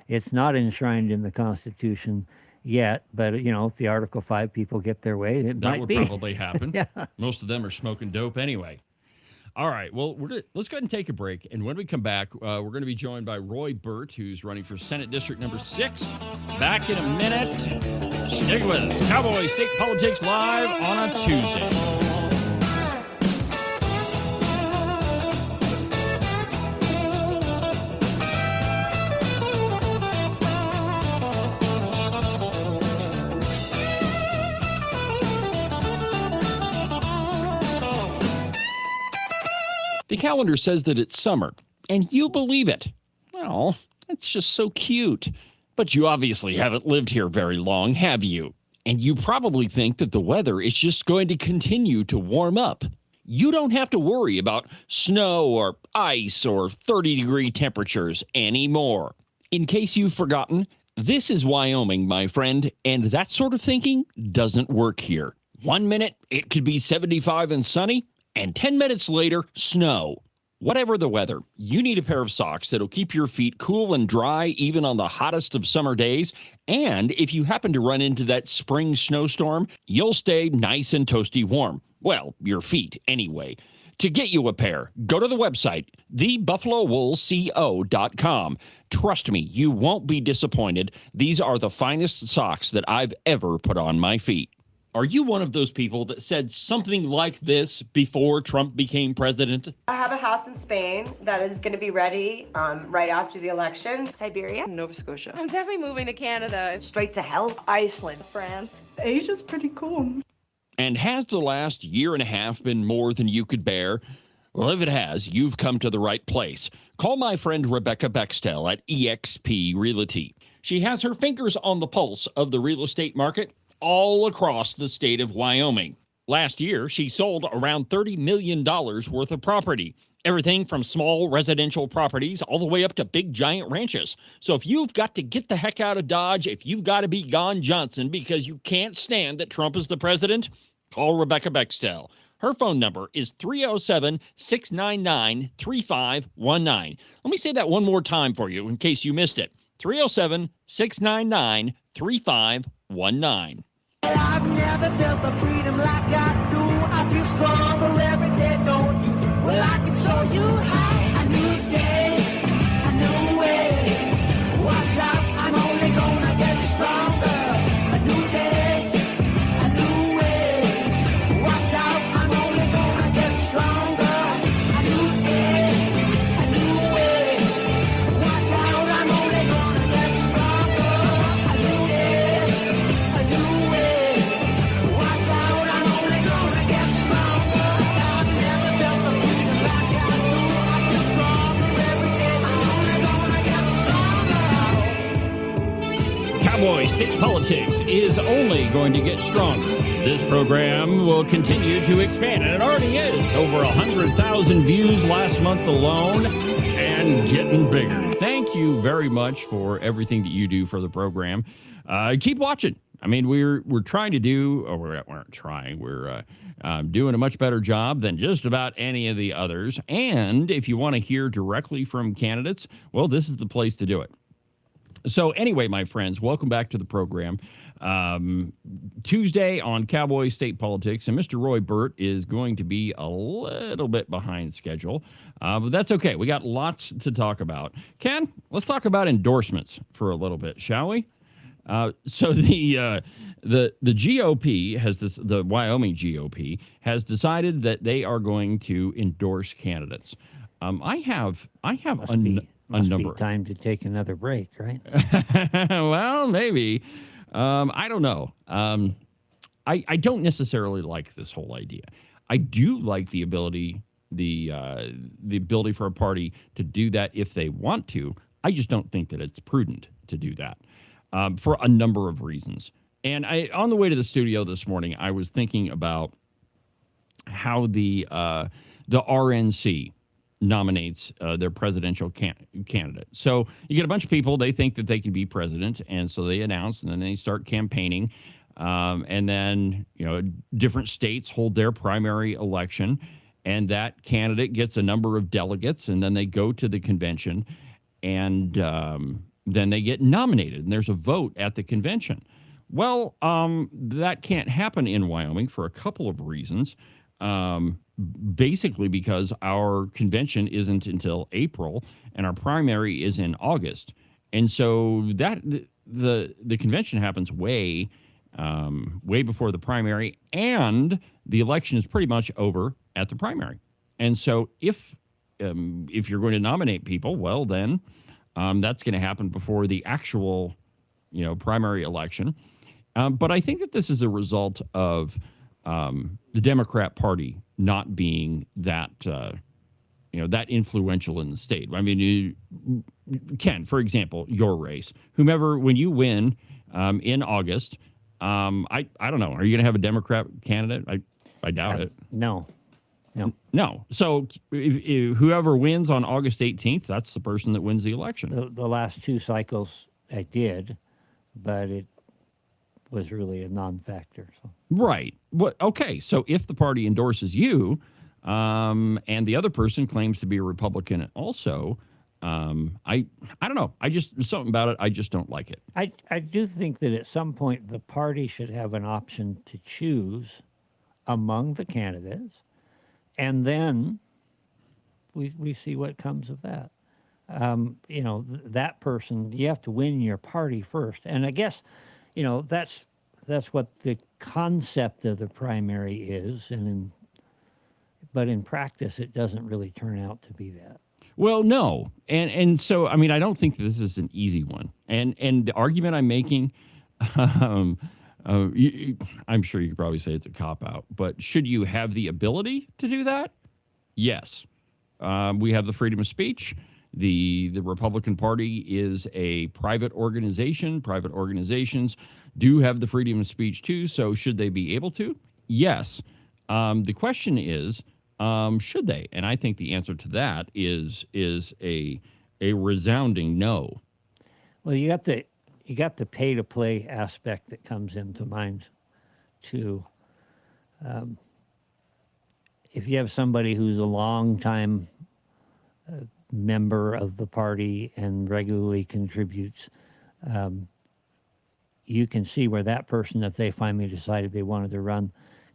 It's not enshrined in the Constitution yet, but if the Article 5 people get their way, that would probably happen. Yeah. Most of them are smoking dope anyway. All right, well, let's go ahead and take a break, and when we come back, we're going to be joined by Roy Birt, who's running for Senate District number 6. Back in a minute. Stick with us. Cowboy State Politics Live on a Tuesday. The calendar says that it's summer, and you believe it. Well, that's just so cute. But you obviously haven't lived here very long, have you? And you probably think that the weather is just going to continue to warm up. You don't have to worry about snow or ice or 30-degree temperatures anymore. In case you've forgotten, this is Wyoming, my friend, and that sort of thinking doesn't work here. 1 minute, it could be 75 and sunny, and 10 minutes later, snow. Whatever the weather, you need a pair of socks that'll keep your feet cool and dry even on the hottest of summer days. And if you happen to run into that spring snowstorm, you'll stay nice and toasty warm. Well, your feet anyway. To get you a pair, go to the website, thebuffalowoolco.com. Trust me, you won't be disappointed. These are the finest socks that I've ever put on my feet. Are you one of those people that said something like this before Trump became president? I have a house in Spain that is going to be ready right after the election. Siberia. Nova Scotia. I'm definitely moving to Canada. Straight to hell. Iceland. France. Asia's pretty cool. And has the last year and a half been more than you could bear? Well, if it has, you've come to the right place. Call my friend Rebecca Bextel at eXp Realty. She has her fingers on the pulse of the real estate market all across the state of Wyoming. Last year, she sold around $30 million worth of property. Everything from small residential properties all the way up to big giant ranches. So if you've got to get the heck out of Dodge, if you've got to be gone Johnson because you can't stand that Trump is the president, call Rebecca Bextel. Her phone number is 307-699-3519. Let me say that one more time for you in case you missed it. 307-699-3519. I've never felt the freedom like I do. I feel stronger every day, don't you? Well, I can show you how. A new day, a new way. Watch out, I'm only gonna get stronger. A new day, a new way. Watch out, I'm only gonna get stronger. A new day, a new way. Watch out, I'm only gonna get stronger. A new day, a new way. Watch out, I'm only gonna get stronger. I've never felt the freedom like I do. I feel stronger every day. I'm only gonna get stronger. Cowboy state politics is only going to get stronger. This program will continue to expand, and it already is. Over 100,000 views last month alone, and getting bigger. Thank you very much for everything that you do for the program. Keep watching. I mean, we're trying to do, or we aren't trying, we're doing a much better job than just about any of the others. And if you want to hear directly from candidates, well, this is the place to do it. So anyway, my friends, welcome back to the program. Tuesday on Cowboy State Politics, and Mr. Roy Birt is going to be a little bit behind schedule, but that's okay. We got lots to talk about. Ken, let's talk about endorsements for a little bit, shall we? So the GOP has this. The Wyoming GOP has decided that they are going to endorse candidates. I have Must a be number. time to take another break, right? Well, maybe. I don't know. I don't necessarily like this whole idea. I do like the ability for a party to do that if they want to. I just don't think that it's prudent to do that for a number of reasons. And on the way to the studio this morning, I was thinking about how the RNC nominates their presidential candidate. So you get a bunch of people, they think that they can be president, and so they announce, and then they start campaigning. And then, different states hold their primary election, and that candidate gets a number of delegates, and then they go to the convention, and then they get nominated, and there's a vote at the convention. Well, that can't happen in Wyoming for a couple of reasons. Basically because our convention isn't until April and our primary is in August. And so that the convention happens way before the primary, and the election is pretty much over at the primary. And so if you're going to nominate people, well, then that's going to happen before the actual, primary election. But I think that this is a result of the Democrat Party not being that, that influential in the state. I mean, Ken, for example, your race, when you win in August, I don't know. Are you going to have a Democrat candidate? I doubt it. No. No. So if whoever wins on August 18th, that's the person that wins the election. The last 2 cycles I did, but it was really a non-factor. So. Right. Okay. So if the party endorses you, and the other person claims to be a Republican also, I don't know. Something about it. I just don't like it. I do think that at some point the party should have an option to choose among the candidates, and then we see what comes of that. That person, you have to win your party first, and I guess, that's what the concept of the primary is, but in practice, it doesn't really turn out to be that. Well, no, and so I mean, I don't think this is an easy one, and the argument I'm making, I'm sure you could probably say it's a cop out, but should you have the ability to do that? Yes, we have the freedom of speech. The Republican Party is a private organization. Private organizations do have the freedom of speech too. So should they be able to? Yes. The question is, should they? And I think the answer to that is a resounding no. Well, you got the pay to play aspect that comes into mind too. If you have somebody who's a long time member of the party and regularly contributes, you can see where that person, if they finally decided they wanted to run,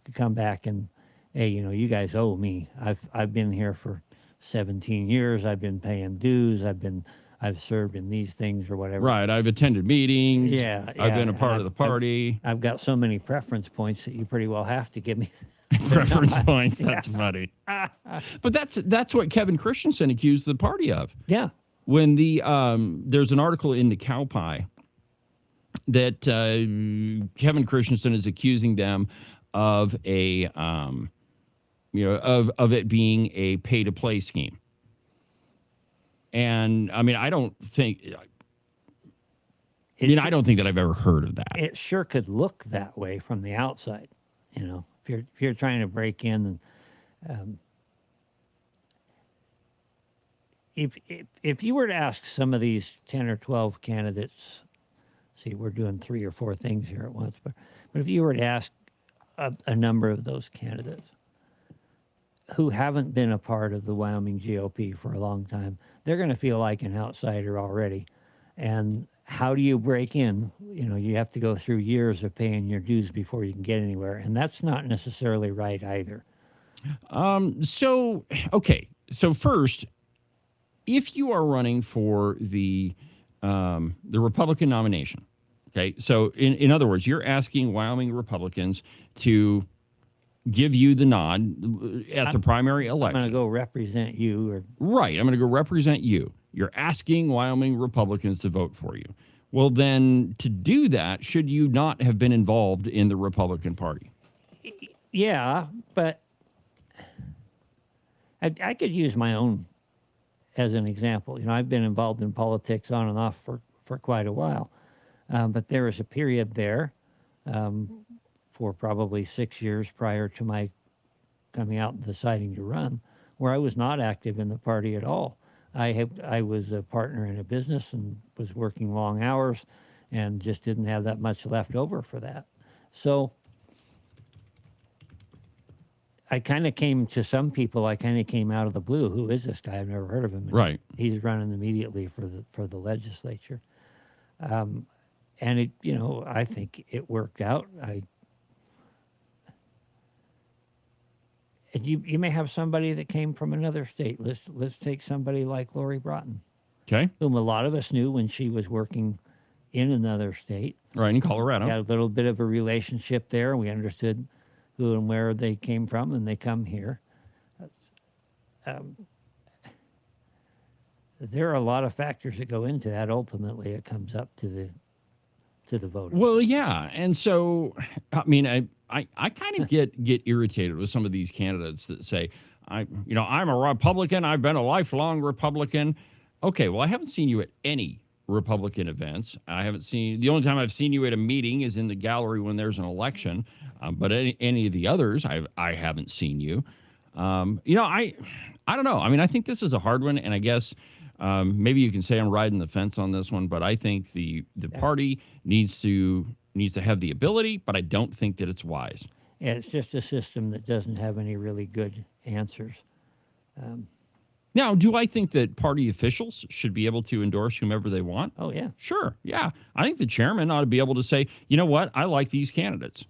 could come back and, hey, you guys owe me. I've been here for 17 years. I've been paying dues. I've served in these things or whatever. Right. I've attended meetings. Yeah. I've been a part of the party. I've got so many preference points that you pretty well have to give me. Preference points. That's funny. But that's what Kevin Christensen accused the party of. Yeah. When there's an article in the Cowboy that Kevin Christensen is accusing them of a of it being a pay to play scheme. And I mean, I don't think that I've ever heard of that. It sure could look that way from the outside, if you're trying to break in, and if you were to ask some of these 10 or 12 candidates, see, we're doing 3 or 4 things here at once, but if you were to ask a number of those candidates who haven't been a part of the Wyoming GOP for a long time, they're going to feel like an outsider already. And how do you break in? You have to go through years of paying your dues before you can get anywhere. And that's not necessarily right either. So first, if you are running for the Republican nomination, okay, so in other words, you're asking Wyoming Republicans to give you the nod at the primary election. I'm going to go represent you. Right, I'm going to go represent you. You're asking Wyoming Republicans to vote for you. Well, then, to do that, should you not have been involved in the Republican Party? Yeah, but I could use my own as an example. I've been involved in politics on and off for quite a while. But there was a period there for probably 6 years prior to my coming out and deciding to run, where I was not active in the party at all. I was a partner in a business and was working long hours and just didn't have that much left over for that. So I kind of came to some people, I kind of came out of the blue. Who is this guy? I've never heard of him. Right. He's running immediately for the legislature. And it, I think it worked out. And you may have somebody that came from another state. Let's take somebody like Lori Broughton. Okay. Whom a lot of us knew when she was working in another state. Right, in Colorado. We had a little bit of a relationship there. We understood who and where they came from, and they come here. There are a lot of factors that go into that. Ultimately, it comes up to the voter. Well, yeah, and so I mean, I kind of get irritated with some of these candidates that say, I'm a Republican. I've been a lifelong Republican. Okay, well, I haven't seen you at any Republican events. I haven't seen, the only time I've seen you at a meeting is in the gallery when there's an election. But any of the others, I haven't seen you. I don't know. I mean, I think this is a hard one, and I guess maybe you can say I'm riding the fence on this one, but I think the party needs to have the ability, but I don't think that it's wise. Yeah, it's just a system that doesn't have any really good answers. Now, do I think that party officials should be able to endorse whomever they want? Oh, yeah. Sure. Yeah. I think the chairman ought to be able to say, you know what? I like these candidates.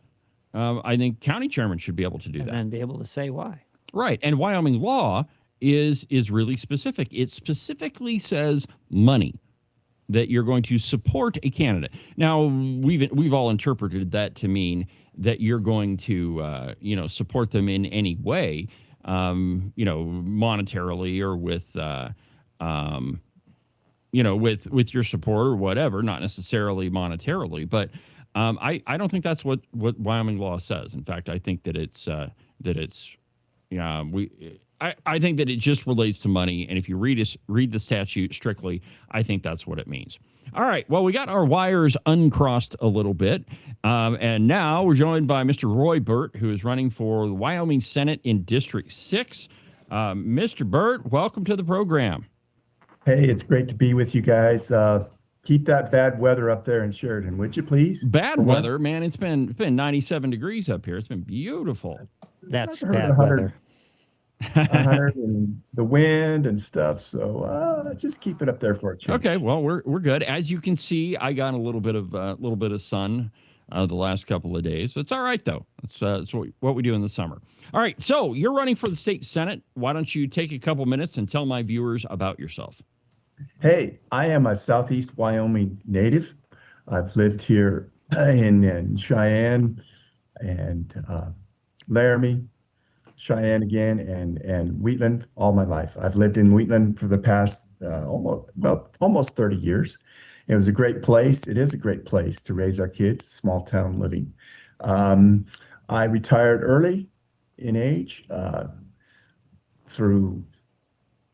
I think county chairman should be able to do that. And be able to say why. Right. And Wyoming law is really specific. It specifically says money, that you're going to support a candidate. Now, we've all interpreted that to mean that you're going to support them in any way, monetarily or with with your support or whatever, not necessarily monetarily, but I don't think that's what Wyoming law says. In fact, I think that I think that it just relates to money, and if you read the statute strictly, I think that's what it means. All right, well, we got our wires uncrossed a little bit, and now we're joined by Mr. Roy Birt, who is running for the Wyoming Senate in District 6. Mr. Birt, welcome to the program. Hey, it's great to be with you guys. Keep that bad weather up there in Sheridan, would you please? Bad weather, man. It's been 97 degrees up here. It's been beautiful. That's bad weather. 100 and the wind and stuff. So just keep it up there for a change. Okay, well, we're good. As you can see, I got a little bit of sun the last couple of days. It's all right though. It's what we do in the summer. All right, so you're running for the state senate. Why don't you take a couple minutes and tell my viewers about yourself? Hey, I am a Southeast Wyoming native. I've lived here in Cheyenne and Laramie, Cheyenne again, and Wheatland all my life. I've lived in Wheatland for the past almost 30 years. It was a great place. It is a great place to raise our kids, small town living. I retired early in age through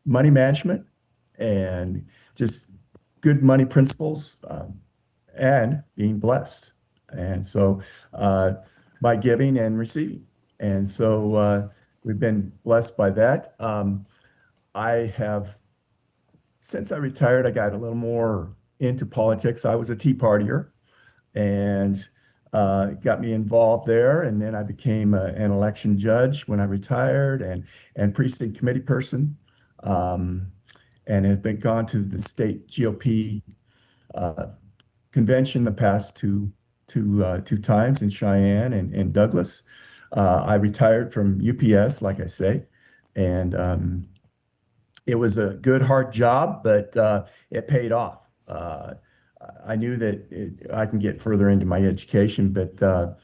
money management and just good money principles and being blessed. And so by giving and receiving. And so we've been blessed by that. Since I retired, I got a little more into politics. I was a Tea Partier and got me involved there. And then I became an election judge when I retired and precinct committee person. And have been gone to the state GOP convention the past two times in Cheyenne and Douglas. I retired from UPS, like I say, and it was a good, hard job, but it paid off. I knew that I can get further into my education, but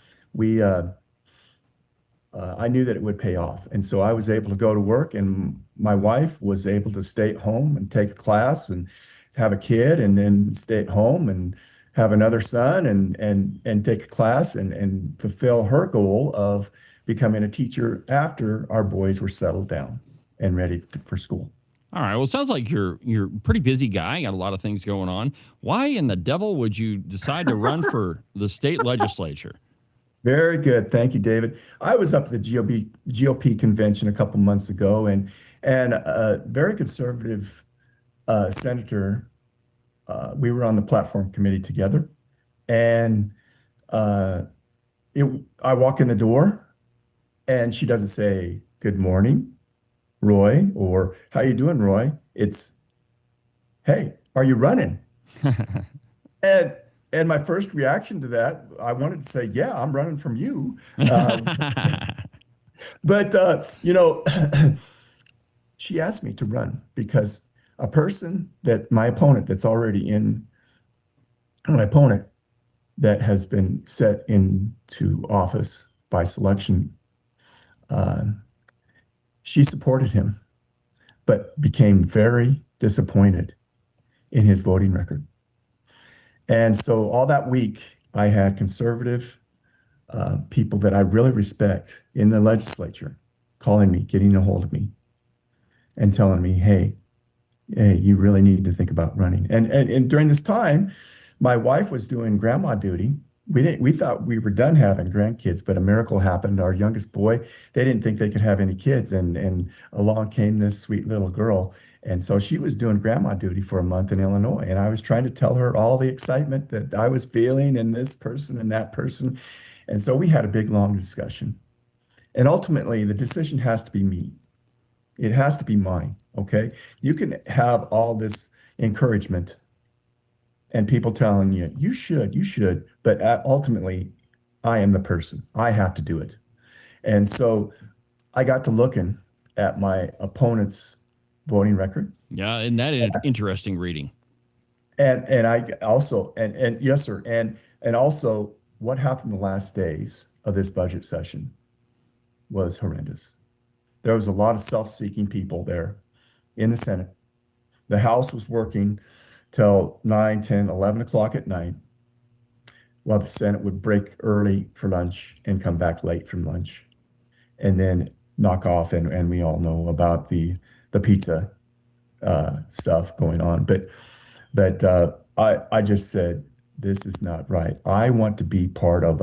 I knew that it would pay off. And so I was able to go to work, and my wife was able to stay at home and take a class and have a kid, and then stay at home and have another son and take a class and fulfill her goal of becoming a teacher after our boys were settled down and ready for school. All right. Well, it sounds like you're a pretty busy guy. Got a lot of things going on. Why in the devil would you decide to run for the state legislature? Very good. Thank you, David. I was up at the GOP convention a couple months ago, and a very conservative senator, we were on the platform committee together, and I walk in the door, and she doesn't say, "Good morning, Roy," or "How you doing, Roy?" It's, "Hey, are you running?" And my first reaction to that, I wanted to say, "Yeah, I'm running from you." But she asked me to run because a person my opponent that has been set into office by selection, she supported him, but became very disappointed in his voting record. And so all that week, I had conservative people that I really respect in the legislature calling me, getting a hold of me, and telling me, "Hey, hey, you really need to think about running. And during this time, my wife was doing grandma duty. We thought we were done having grandkids, but a miracle happened. Our youngest boy, they didn't think they could have any kids, and along came this sweet little girl. And so she was doing grandma duty for a month in Illinois. And I was trying to tell her all the excitement that I was feeling and this person and that person. And so we had a big, long discussion. And ultimately, the decision has to be me. It has to be mine. Okay. You can have all this encouragement and people telling you, you should. But ultimately, I am the person. I have to do it. And so I got to looking at my opponent's voting record. Yeah, and that is interesting reading. And I also, and yes, sir. And also what happened the last days of this budget session was horrendous. There was a lot of self-seeking people there in the Senate. The House was working till 9, 10, 11 o'clock at night, while the Senate would break early for lunch and come back late from lunch, and then knock off. And we all know about the pizza stuff going on. But I just said, this is not right. I want to be part of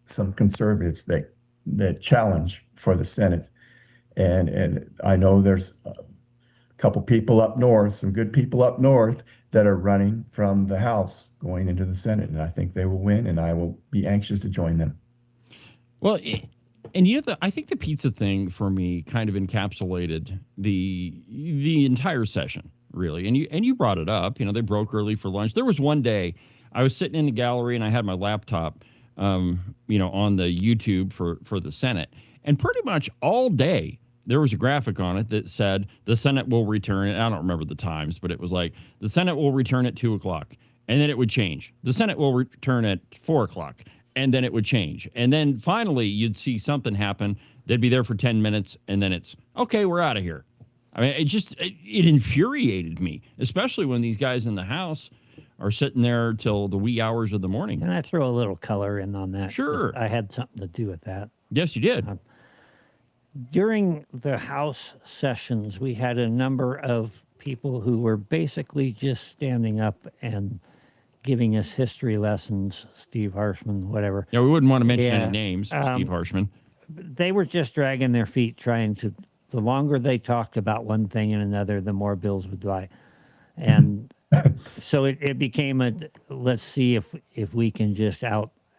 some conservatives that challenge for the Senate. And I know there's a couple people up north, some good people up north that are running from the House going into the Senate. And I think they will win, and I will be anxious to join them. Well, and I think the pizza thing for me kind of encapsulated the entire session, really. And you brought it up. They broke early for lunch. There was one day I was sitting in the gallery and I had my laptop, on the YouTube for the Senate, and pretty much all day there was a graphic on it that said the Senate will return. I don't remember the times, but it was like the Senate will return at 2 o'clock, and then it would change. The Senate will return at 4 o'clock, and then it would change. And then finally you'd see something happen. They'd be there for 10 minutes, and then it's, okay, we're out of here. I mean, it infuriated me, especially when these guys in the House are sitting there till the wee hours of the morning. Can I throw a little color in on that? Sure. I had something to do with that. Yes, you did. During the House sessions, we had a number of people who were basically just standing up and giving us history lessons, Steve Harshman, whatever. Yeah, we wouldn't want to mention any names, Steve Harshman. They were just dragging their feet trying to, the longer they talked about one thing and another, the more bills would die. And so it became let's see if we can just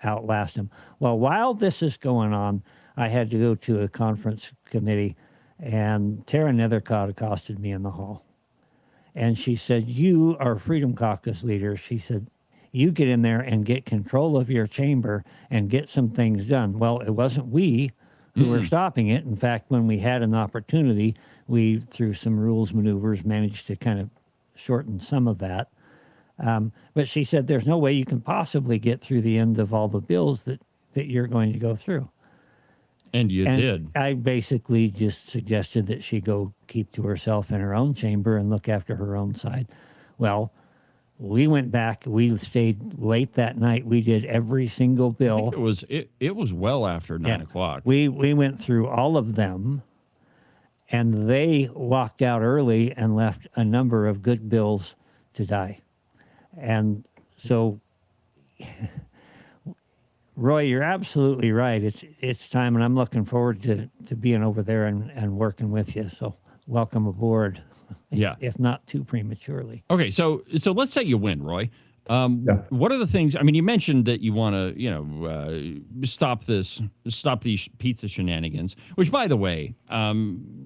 outlast them. Well, while this is going on, I had to go to a conference committee, and Tara Nethercott accosted me in the hall. And she said, you are Freedom Caucus leader. She said, you get in there and get control of your chamber and get some things done. Well, it wasn't we who were stopping it. In fact, when we had an opportunity, we, through some rules maneuvers, managed to kind of shorten some of that. But she said, there's no way you can possibly get through the end of all the bills that you're going to go through. And you did. I basically just suggested that she go keep to herself in her own chamber and look after her own side. Well, we went back. We stayed late that night. We did every single bill. I think it was well after 9 o'clock. We went through all of them, and they walked out early and left a number of good bills to die. And so, Roy, you're absolutely right. It's time, and I'm looking forward to being over there and working with you. So welcome aboard. Yeah. If not too prematurely. Okay, so let's say you win, Roy. What are the things? I mean, you mentioned that you want to, stop these pizza shenanigans. Which, by the way,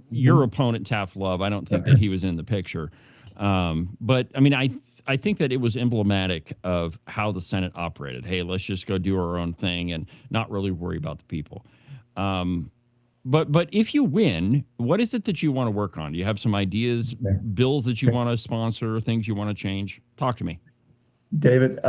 your opponent Taft Love, I don't think that he was in the picture. But I mean, I think that it was emblematic of how the Senate operated. Hey, let's just go do our own thing and not really worry about the people. But if you win, what is it that you want to work on? Do you have some ideas, bills that you want to sponsor, things you want to change? Talk to me. David,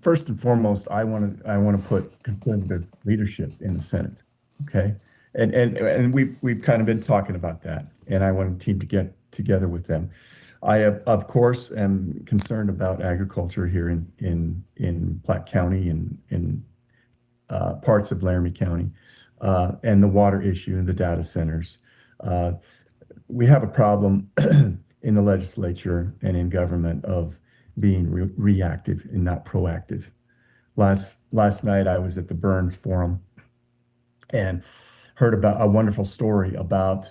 first and foremost, I want to put conservative leadership in the Senate. Okay. And we've kind of been talking about that, and I want a team to get together with them. I, of course, am concerned about agriculture here in Platte County and in parts of Laramie County, and the water issue and the data centers. we have a problem in the legislature and in government of being reactive and not proactive. Last night I was at the Burns Forum and heard about a wonderful story about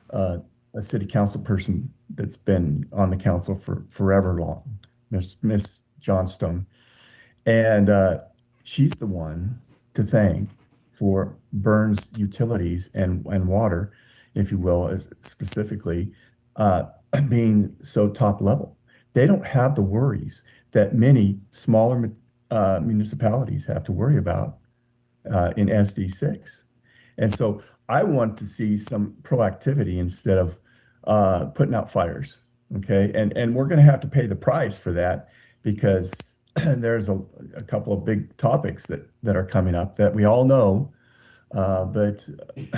a city council person that's been on the council for forever long, Miss Johnstone, and she's the one to thank for Burns utilities and water, if you will, as specifically being so top level. They don't have the worries that many smaller municipalities have to worry about in SD6. And so I want to see some proactivity instead of putting out fires. Okay. And we're going to have to pay the price for that because there's a couple of big topics that are coming up that we all know, but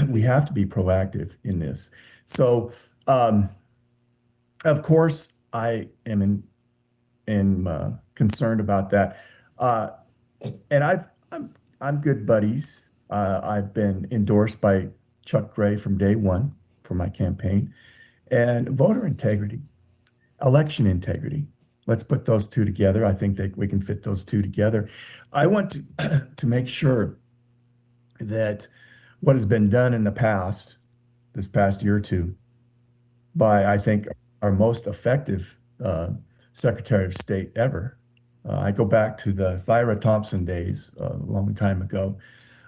we have to be proactive in this. So, of course, I am concerned about that. And I'm good buddies. I've been endorsed by Chuck Gray from day one for my campaign. And voter integrity, election integrity. Let's put those two together. I think that we can fit those two together. I want to to make sure that what has been done in the past, this past year or two, by I think our most effective Secretary of State ever. I go back to the Thyra Thompson days a long time ago,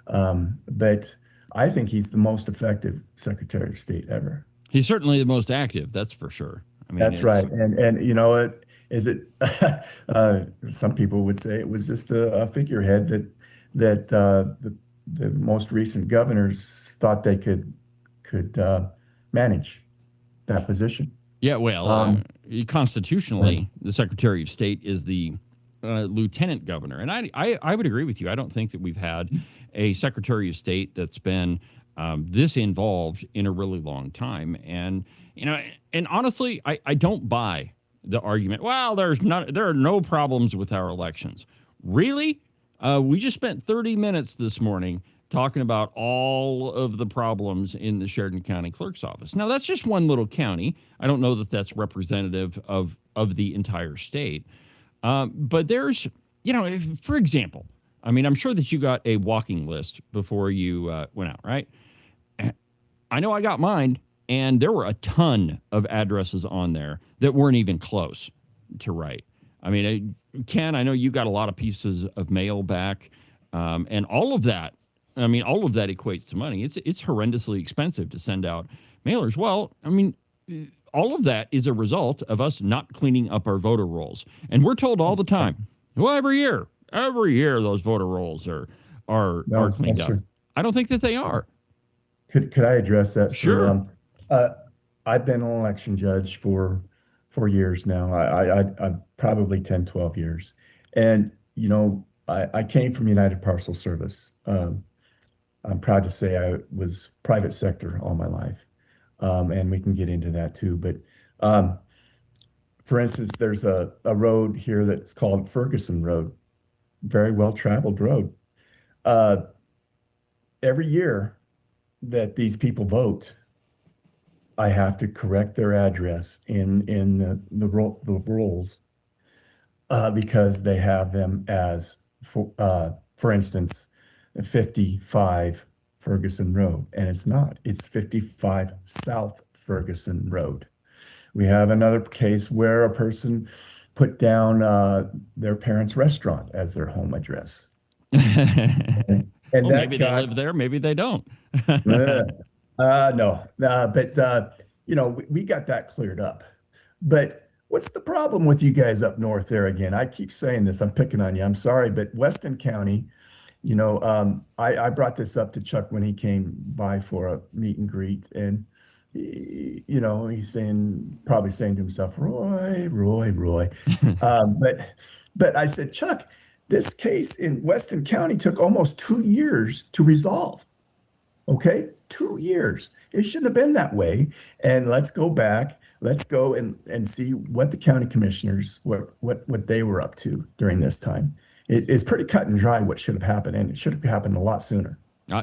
but I think he's the most effective Secretary of State ever. He's certainly the most active, that's for sure. I mean, That's right. And you know, some people would say it was just a figurehead that the most recent governors thought they could manage that position. Yeah, well, constitutionally, the Secretary of State is the lieutenant governor. And I would agree with you. I don't think that we've had a Secretary of State that's been this involved in a really long time. And, you know, and honestly, I don't buy the argument, well, there are no problems with our elections. Really? We just spent 30 minutes this morning talking about all of the problems in the Sheridan County Clerk's office. Now, that's just one little county. I don't know that that's representative of the entire state. But there's, you know, for example, I mean, I'm sure that you got a walking list before you went out, right? I know I got mine, and there were a ton of addresses on there that weren't even close to right. I mean, Ken, I know you got a lot of pieces of mail back, and all of that. I mean, all of that equates to money. It's horrendously expensive to send out mailers. Well, I mean, all of that is a result of us not cleaning up our voter rolls. And we're told all the time, well, every year those voter rolls are cleaned up. True. I don't think that they are. Could I address that? Sure. I've been an election judge for 4 years now. I'm probably 10, 12 years. And, you know, I came from United Parcel Service. I'm proud to say I was private sector all my life. And we can get into that too. But for instance, there's a road here that's called Ferguson Road, very well-traveled road. Every year that these people vote, I have to correct their address in the rolls because they have them as, for instance, 55 Ferguson Road, and it's not. It's 55 South Ferguson Road. We have another case where a person put down their parents' restaurant as their home address. And well, maybe they live there, maybe they don't. No, but you know, we got that cleared up. But what's the problem with you guys up north there again? I keep saying this, I'm picking on you, I'm sorry, but Weston County, you know, I brought this up to Chuck when he came by for a meet and greet, and he, you know, he's probably saying to himself, Roy. But I said, Chuck, this case in Weston County took almost 2 years to resolve. Okay, 2 years. It shouldn't have been that way. And let's go back. Let's go and see what the county commissioners, what they were up to during this time. It's pretty cut and dry what should have happened, and it should have happened a lot sooner.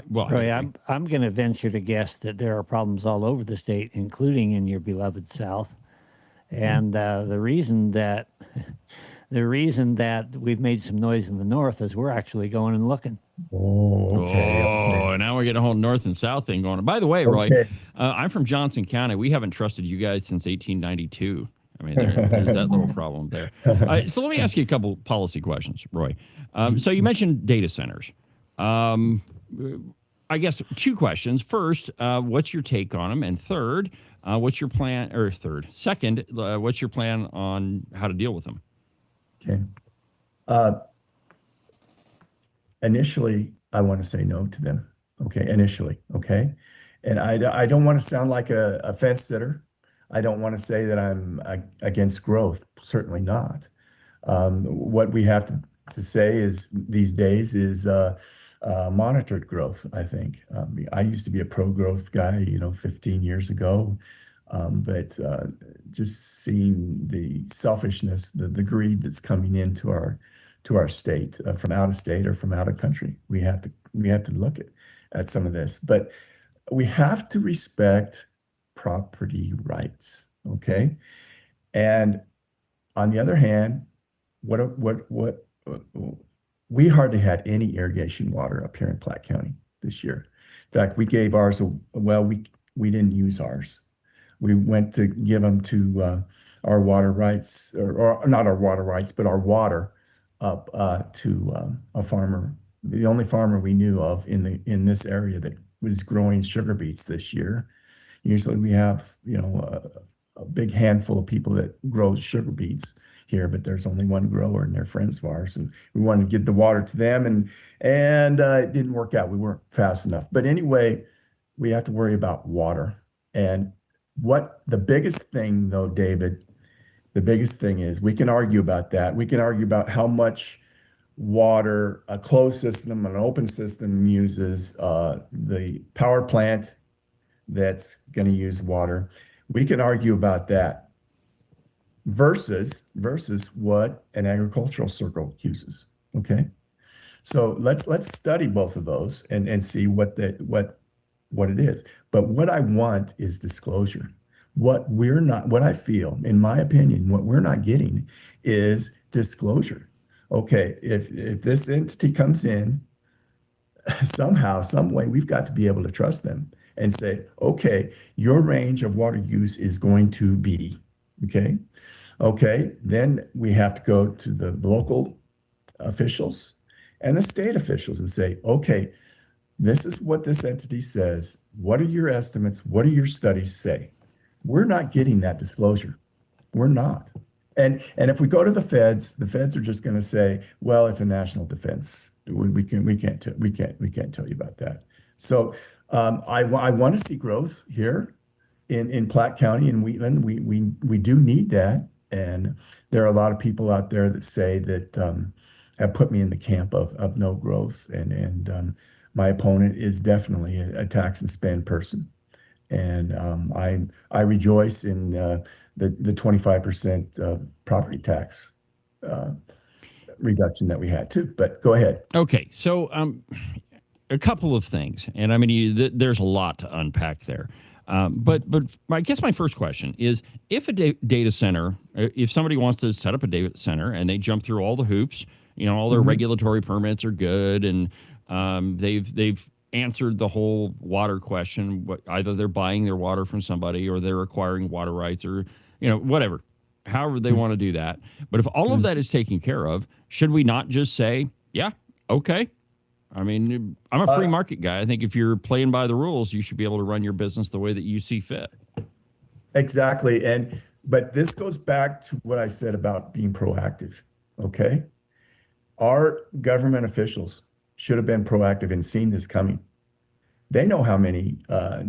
Well, Roy, I'm going to venture to guess that there are problems all over the state, including in your beloved South. And the reason that we've made some noise in the North is we're actually going and looking. Oh, okay. Oh, and now we're getting a whole North and South thing going on. By the way, Roy, Okay. I'm from Johnson County. We haven't trusted you guys since 1892. I mean, there's that little problem there. So let me ask you a couple policy questions, Roy. So you mentioned data centers. I guess two questions. First, what's your take on them? And third, what's your plan? Or second, what's your plan on how to deal with them? Okay. Initially, I want to say no to them. Okay. Initially. Okay. And I don't want to sound like a fence sitter. I don't want to say that I'm against growth. Certainly not. What we have to say is these days is monitored growth, I think. I used to be a pro-growth guy, 15 years ago. But just seeing the selfishness, the greed that's coming into our state from out of state or from out of country, we have to look at some of this. But we have to respect property rights, okay? And on the other hand, we hardly had any irrigation water up here in Platte County this year. In fact, we gave ours, we didn't use ours. We went to give them to our water rights, or not our water rights, but our water up to a farmer, the only farmer we knew of in this area that was growing sugar beets this year. Usually we have, a big handful of people that grow sugar beets here, but there's only one grower and they're friends of ours, and we wanted to get the water to them, and it didn't work out. We weren't fast enough. But anyway, we have to worry about water. And what the biggest thing, though, David, the biggest thing is, we can argue about that. We can argue about how much water a closed system, an open system uses, the power plant that's going to use water. We can argue about that versus what an agricultural circle uses. Okay, so let's study both of those and see what it is. But what I want is disclosure. What I feel, in my opinion, what we're not getting is disclosure. Okay, if this entity comes in, somehow, some way, we've got to be able to trust them and say, okay, your range of water use is going to be, okay, then we have to go to the local officials and the state officials and say, okay, this is what this entity says. What are your estimates? What do your studies say? We're not getting that disclosure. We're not. And if we go to the feds are just going to say, well, it's a national defense. We can't tell you about that. So I want to see growth here in Platte County and Wheatland. We do need that. And there are a lot of people out there that say that have put me in the camp of no growth. And my opponent is definitely a tax and spend person. And I rejoice in the 25% property tax reduction that we had too. But go ahead. Okay, so a couple of things, and I mean, there's a lot to unpack there. But I guess my first question is, if a data center, if somebody wants to set up a data center and they jump through all the hoops, all their regulatory permits are good, and they've answered the whole water question. Either they're buying their water from somebody, or they're acquiring water rights, or whatever, however they want to do that. But if all of that is taken care of, should we not just say, yeah, okay? I mean, I'm a free market guy. I think if you're playing by the rules, you should be able to run your business the way that you see fit. Exactly. But this goes back to what I said about being proactive. Okay. Our government officials should have been proactive in seeing this coming. They know how many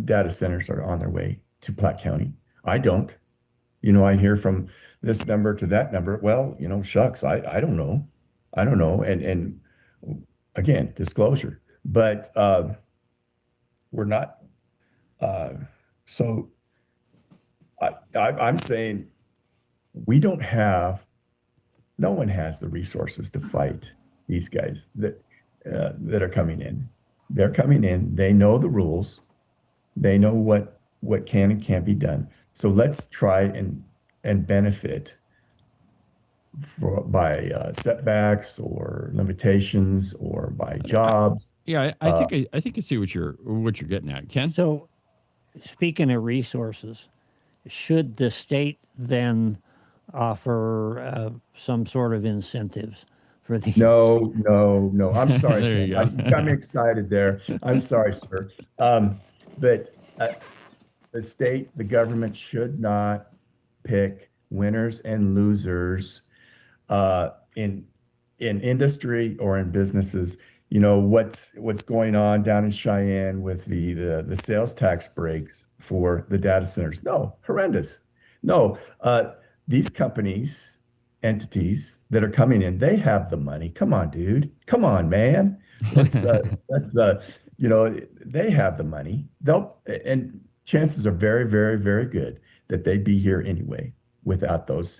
data centers are on their way to Platte County. I don't. I hear from this number to that number. Well, shucks, I don't know. I don't know. And again, disclosure. But we're not. So I'm saying no one has the resources to fight these guys that are coming in. They're coming in. They know the rules. They know what can and can't be done. So let's try and benefit by setbacks or limitations or by jobs. Yeah, I think I see what you're getting at, Ken. So, speaking of resources, should the state then offer some sort of incentives for the? No. I'm sorry. There you Ken. go. You got me excited there. I'm sorry, sir. But the state, the government should not pick winners and losers in industry or in businesses. You know what's going on down in Cheyenne with the sales tax breaks for the data centers. No, horrendous. No, these companies, entities that are coming in, they have the money. Come on, dude. Come on, man. Let's they have the money. And chances are very, very, very good that they'd be here anyway without those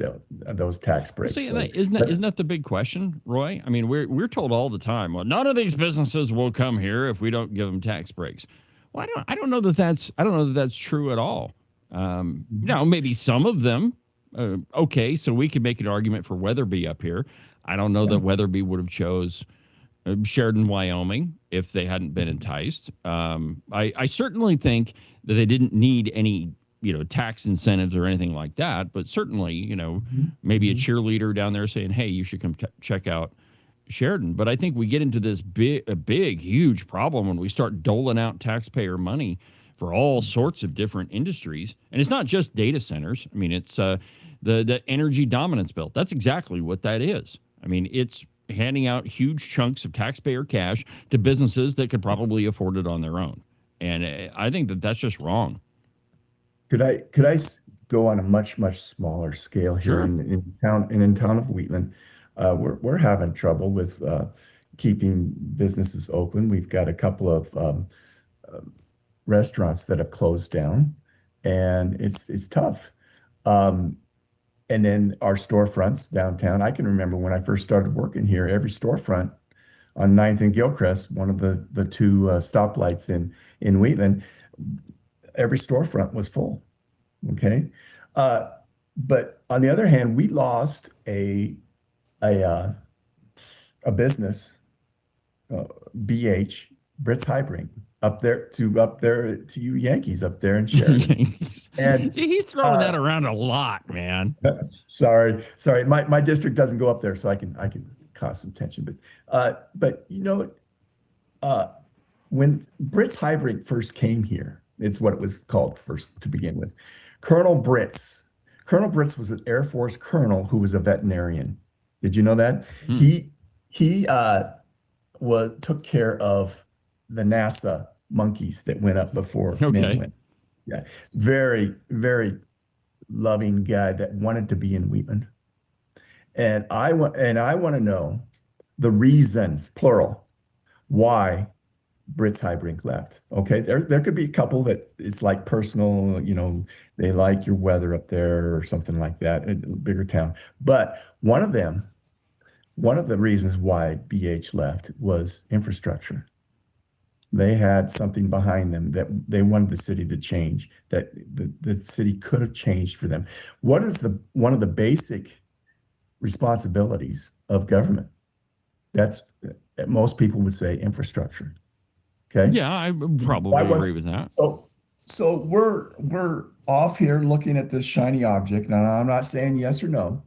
tax breaks. See, So isn't that the big question, Roy? I mean, we're told all the time, well, none of these businesses will come here if we don't give them tax breaks. Well, I don't know that that's true at all. Now, maybe some of them. Okay, so we could make an argument for Weatherby up here. I don't know that Weatherby would have chose Sheridan, Wyoming, if they hadn't been enticed. I certainly think that they didn't need any tax incentives or anything like that, but certainly, maybe a cheerleader down there saying, hey, you should come check out Sheridan. But I think we get into this big, huge problem when we start doling out taxpayer money for all sorts of different industries. And it's not just data centers. I mean, it's the energy dominance bill. That's exactly what that is. I mean, it's handing out huge chunks of taxpayer cash to businesses that could probably afford it on their own. And I think that that's just wrong. Could I go on a much smaller scale here? Sure. in town of Wheatland? We're having trouble with keeping businesses open. We've got a couple of restaurants that have closed down, and it's tough. And then our storefronts downtown. I can remember when I first started working here, every storefront on 9th and Gilchrist, one of the two stoplights in Wheatland, every storefront was full. Okay. But on the other hand, we lost a business, BH, Brits Hybring, up there to you Yankees up there in Sheridan. And see, he's throwing that around a lot, man. Sorry. My district doesn't go up there, so I can cause some tension. But when Brits Hybring first came here, it's what it was called first to begin with. Colonel Brits was an Air Force colonel who was a veterinarian. Did you know that? He took care of the NASA monkeys that went up before men went. Yeah, very, very loving guy that wanted to be in Wheatland. And I want to know the reasons, plural, why Brits Hybring left. Okay, there could be a couple that it's like personal, they like your weather up there or something like that, in a bigger town. But one of the reasons why BH left was infrastructure. They had something behind them that they wanted the city to change, that the city could have changed for them. What is one of the basic responsibilities of government? That's most people would say infrastructure. Okay. Yeah, I probably agree with that. So we're off here looking at this shiny object, and I'm not saying yes or no,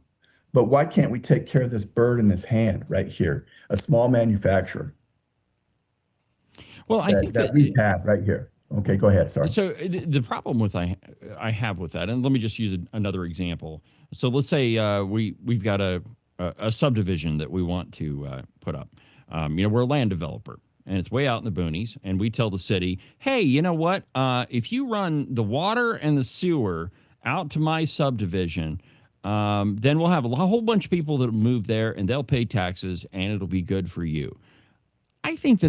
but why can't we take care of this bird in this hand right here, a small manufacturer? Well, I think that we have right here. Okay, go ahead. Sorry. So the problem with I have with that, and let me just use another example. So let's say we've got a subdivision that we want to put up. We're a land developer, and it's way out in the boonies, and we tell the city, hey, you know what? If you run the water and the sewer out to my subdivision, then we'll have a whole bunch of people that move there, and they'll pay taxes, and it'll be good for you. I think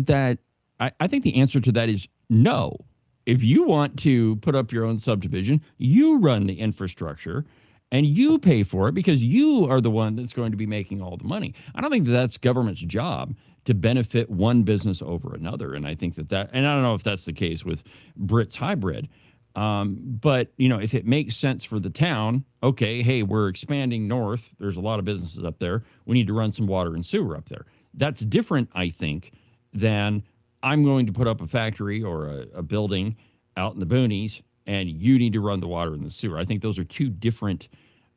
I think the answer to that is no. If you want to put up your own subdivision, you run the infrastructure and you pay for it because you are the one that's going to be making all the money. I don't think that's government's job to benefit one business over another. And I think that, and I don't know if that's the case with Brit's Hybrid, but, you know, if it makes sense for the town, okay, hey, we're expanding north. There's a lot of businesses up there. We need to run some water and sewer up there. That's different, I think, than I'm going to put up a factory or a building out in the boonies, and you need to run the water and the sewer. I think those are two different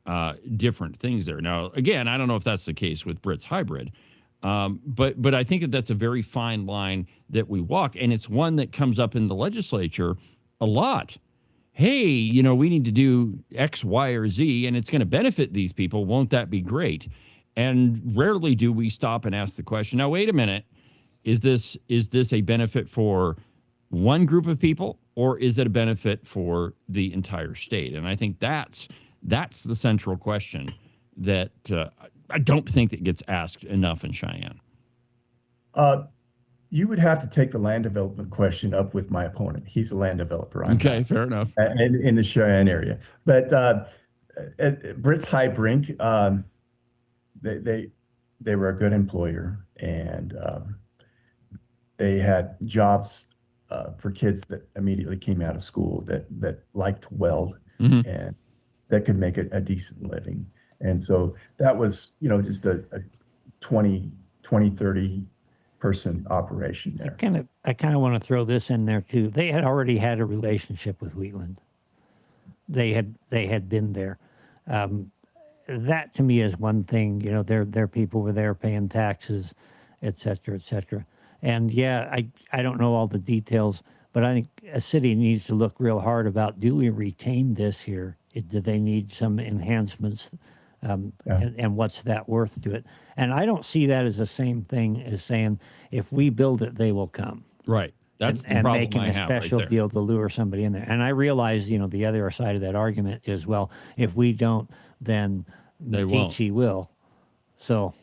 things there. Now, again, I don't know if that's the case with Brit's Hybrid, but I think that that's a very fine line that we walk, and it's one that comes up in the legislature a lot. Hey, you know, we need to do X, Y, or Z, and it's going to benefit these people. Won't that be great? And rarely do we stop and ask the question, now, wait a minute, is this a benefit for one group of people, or is it a benefit for the entire state? And I think that's the central question that I don't think that gets asked enough in Cheyenne. You would have to take the land development question up with my opponent. He's a land developer. Okay, fair enough. In the Cheyenne area. But at Brit's High Brink, they were a good employer, and they had jobs for kids that immediately came out of school that liked to weld and that could make a decent living. And so that was, you know, just a 20, 30 person operation there. I kind of want to throw this in there too. They had already had a relationship with Wheatland. They had been there. That to me is one thing. You know, their people were there paying taxes, et cetera, et cetera. And yeah, I don't know all the details, but I think a city needs to look real hard about, do we retain this here? Do they need some enhancements? And what's that worth to it? And I don't see that as the same thing as saying, if we build it, they will come. Right. That's the and problem making I a have special right there. deal to lure somebody in there. And I realize, you know, the other side of that argument is, well, if we don't, then They won't. Teachy will. So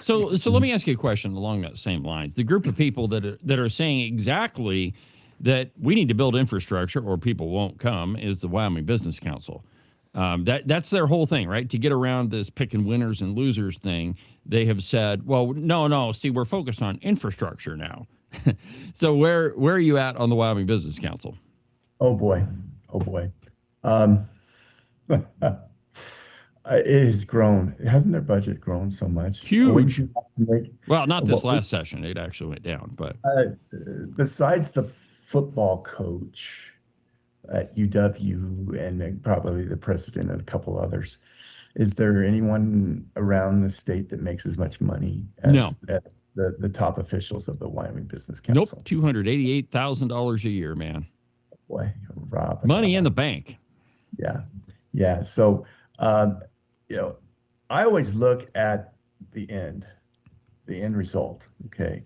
let me ask you a question along that same lines. The group of people that are saying exactly that we need to build infrastructure or people won't come is the Wyoming Business Council. That's their whole thing, right? To get around this picking winners and losers thing, they have said, well, no, see, we're focused on infrastructure now. So where are you at on the Wyoming Business Council? Oh boy. It has grown. Hasn't their budget grown so much? Huge. Well, not this last session. It actually went down. But besides the football coach at UW and then probably the president and a couple others, is there anyone around the state that makes as much money as the top officials of the Wyoming Business Council? Nope, $288,000 a year, man. Boy, Rob. Money in the bank. Yeah. So, you know, I always look at the end result. Okay.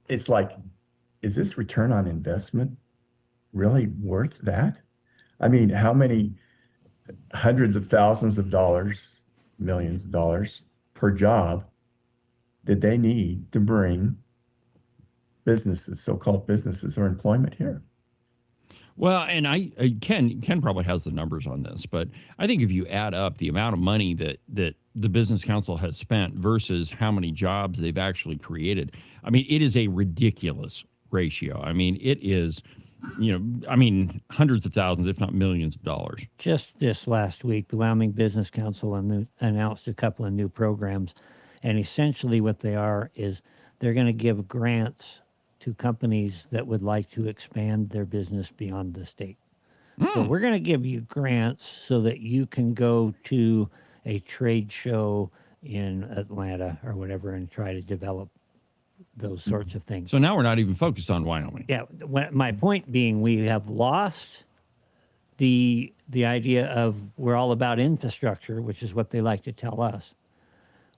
It's like, is this return on investment really worth that? I mean, how many hundreds of thousands of dollars, millions of dollars per job did they need to bring businesses, so-called businesses or employment here? Well, and Ken probably has the numbers on this, but I think if you add up the amount of money that the Business Council has spent versus how many jobs they've actually created, I mean, it is a ridiculous ratio. I mean, it is, you know, hundreds of thousands, if not millions of dollars. just this last week, the Wyoming Business Council announced a couple of new programs. And essentially what they are is they're going to give grants to companies that would like to expand their business beyond the state. So we're going to give you grants so that you can go to a trade show in Atlanta or whatever and try to develop those sorts of things. So now we're not even focused on Wyoming. Yeah, my point being, we have lost the idea of we're all about infrastructure, which is what they like to tell us.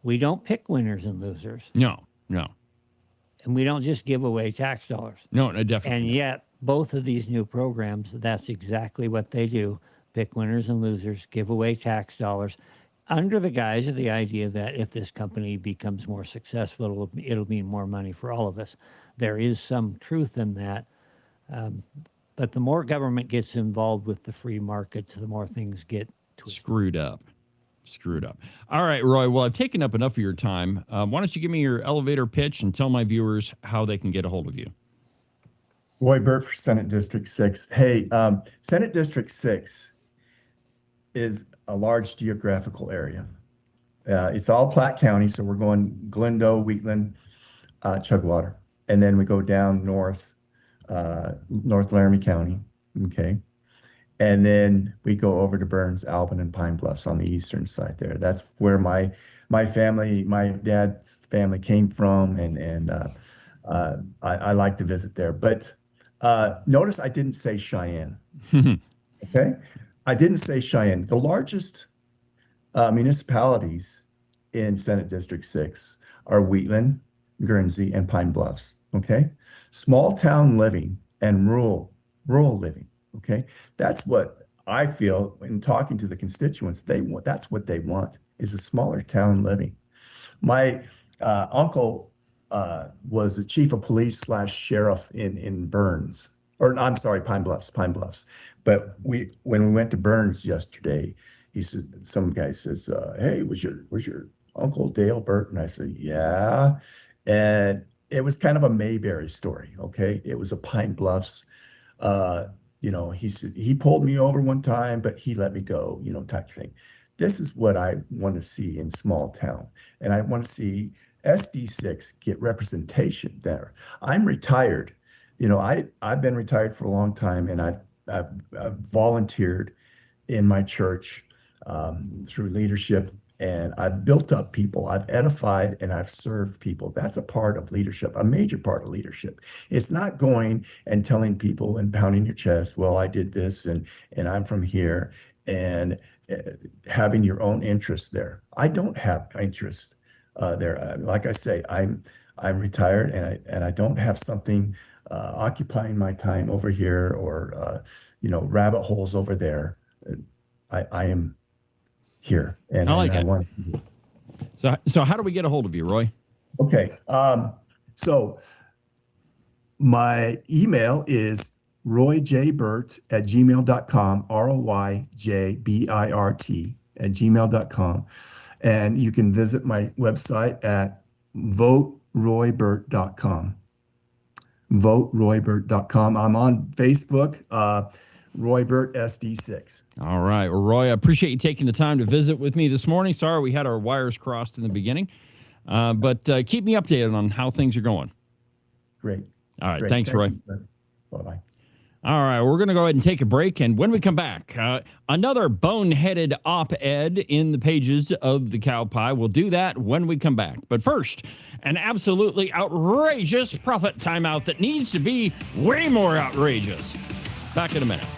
We don't pick winners and losers. No. And we don't just give away tax dollars. No, definitely. And yet, both of these new programs, that's exactly what they do. Pick winners and losers, give away tax dollars, under the guise of the idea that if this company becomes more successful, it'll mean more money for all of us. There is some truth in that. But the more government gets involved with the free markets, the more things get twisted. Screwed up. Screwed up. All right, Roy. Well, I've taken up enough of your time. Why don't you give me your elevator pitch and tell my viewers how they can get a hold of you? Roy Birt for Senate District 6. Hey, Senate District 6 is a large geographical area. It's all Platte County, so we're going Glendo, Wheatland, Chugwater, and then we go down north, North Laramie County, okay? And then we go over to Burns, Albin, and Pine Bluffs on the eastern side there. That's where my family, my dad's family came from, and I like to visit there. But notice I didn't say Cheyenne, okay? I didn't say Cheyenne. The largest municipalities in Senate District 6 are Wheatland, Guernsey, and Pine Bluffs, okay? Small town living and rural living, okay? That's what I feel in talking to the constituents. That's what they want, is a smaller town living. My uncle was the chief of police / sheriff in Burns, or I'm sorry, Pine Bluffs. But when we went to Burns yesterday, he said, some guy says, "Hey, was your Uncle Dale Birt?" And I said, "Yeah." And it was kind of a Mayberry story, okay? It was a Pine Bluffs. He said he pulled me over one time, but he let me go, type thing. This is what I want to see in small town, and I want to see SD6 get representation there. I'm retired. I've been retired for a long time, and I've volunteered in my church through leadership, and I've built up people, I've edified, and I've served people. That's a part of leadership, a major part of leadership. It's not going and telling people and pounding your chest, well, I did this and I'm from here, and having your own interests there. I don't have interest there. Like I say, I'm retired, and I don't have something occupying my time over here, or rabbit holes over there. I am here, and I like I it. want. So how do we get a hold of you, Roy? Okay, so my email is royjbirt@gmail.com, ROYJBIRT@gmail.com, and you can visit my website at voteroybert.com. voteroybert.com. I'm on Facebook. Roy Birt SD6. All right. Well, Roy, I appreciate you taking the time to visit with me this morning. Sorry we had our wires crossed in the beginning, but keep me updated on how things are going. Great. All right. Great. Thanks, Roy. Bye-bye. All right. We're going to go ahead and take a break, and when we come back, another boneheaded op-ed in the pages of the Cow Pie. We'll do that when we come back. But first, an absolutely outrageous profit timeout that needs to be way more outrageous. Back in a minute.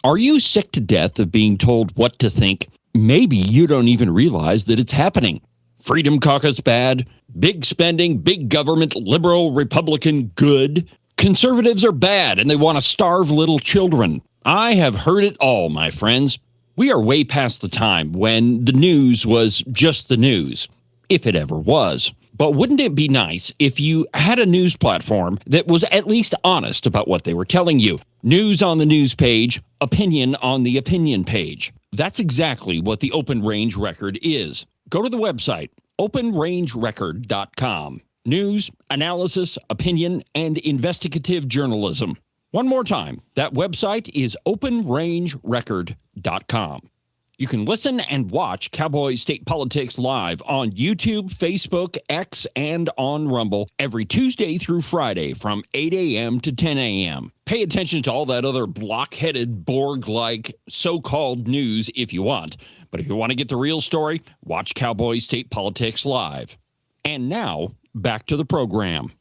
Are you sick to death of being told what to think? Maybe you don't even realize that it's happening. Freedom Caucus bad, big spending, big government, liberal, Republican good. Conservatives are bad and they want to starve little children. I have heard it all, my friends. We are way past the time when the news was just the news, if it ever was. But wouldn't it be nice if you had a news platform that was at least honest about what they were telling you? News on the news page, opinion on the opinion page. That's exactly what the Open Range Record is. Go to the website, openrangerecord.com. News, analysis, opinion, and investigative journalism. One more time, that website is openrangerecord.com. You can listen and watch Cowboy State Politics live on YouTube, Facebook, X, and on Rumble every Tuesday through Friday from 8 a.m. to 10 a.m. Pay attention to all that other block-headed, Borg-like so-called news if you want. But if you want to get the real story, watch Cowboy State Politics live. And now, back to the program.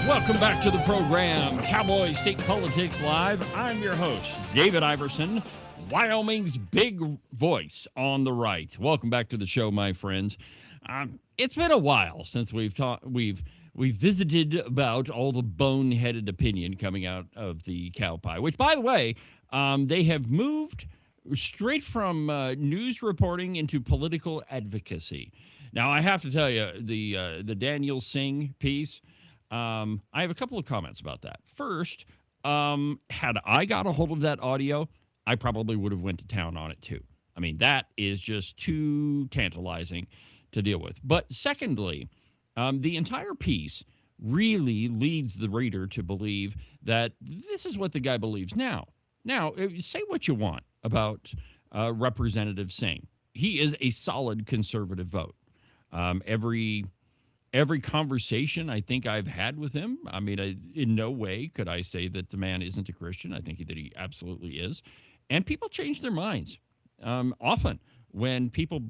Welcome back to the program, Cowboy State Politics Live. I'm your host, David Iverson, Wyoming's big voice on the right. Welcome back to the show, my friends. It's been a while since we've visited about all the boneheaded opinion coming out of the cow pie, which, by the way, they have moved straight from news reporting into political advocacy. Now, I have to tell you, the Daniel Singh piece, I have a couple of comments about that. First, had I got a hold of that audio, I probably would have went to town on it too. I mean, that is just too tantalizing to deal with. But secondly, the entire piece really leads the reader to believe that this is what the guy believes now. Now, say what you want about Representative Singh. He is a solid conservative vote. Every conversation I think I've had with him, I mean, in no way could I say that the man isn't a Christian. I think that he absolutely is. And people change their minds. Often when people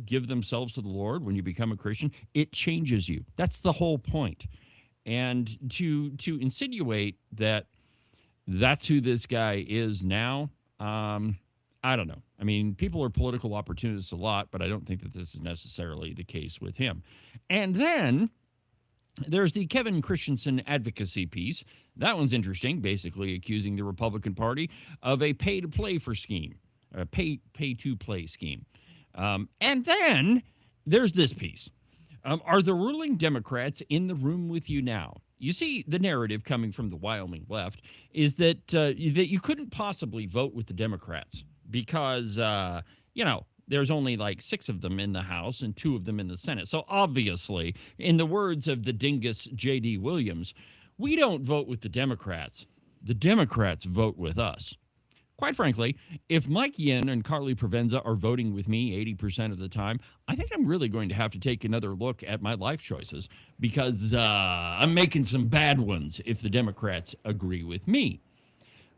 give themselves to the Lord, when you become a Christian, it changes you. That's the whole point. And to insinuate that that's who this guy is now, I don't know. I mean, people are political opportunists a lot, but I don't think that this is necessarily the case with him. And then there's the Kevin Christensen advocacy piece. That one's interesting, basically accusing the Republican Party of a pay-to-play scheme. And then there's this piece. Are the ruling Democrats in the room with you now? You see, the narrative coming from the Wyoming left is that you couldn't possibly vote with the Democrats because, there's only like 6 of them in the House and 2 of them in the Senate. So obviously, in the words of the dingus J.D. Williams, we don't vote with the Democrats. The Democrats vote with us. Quite frankly, if Mike Yin and Carly Provenza are voting with me 80% of the time, I think I'm really going to have to take another look at my life choices because I'm making some bad ones if the Democrats agree with me.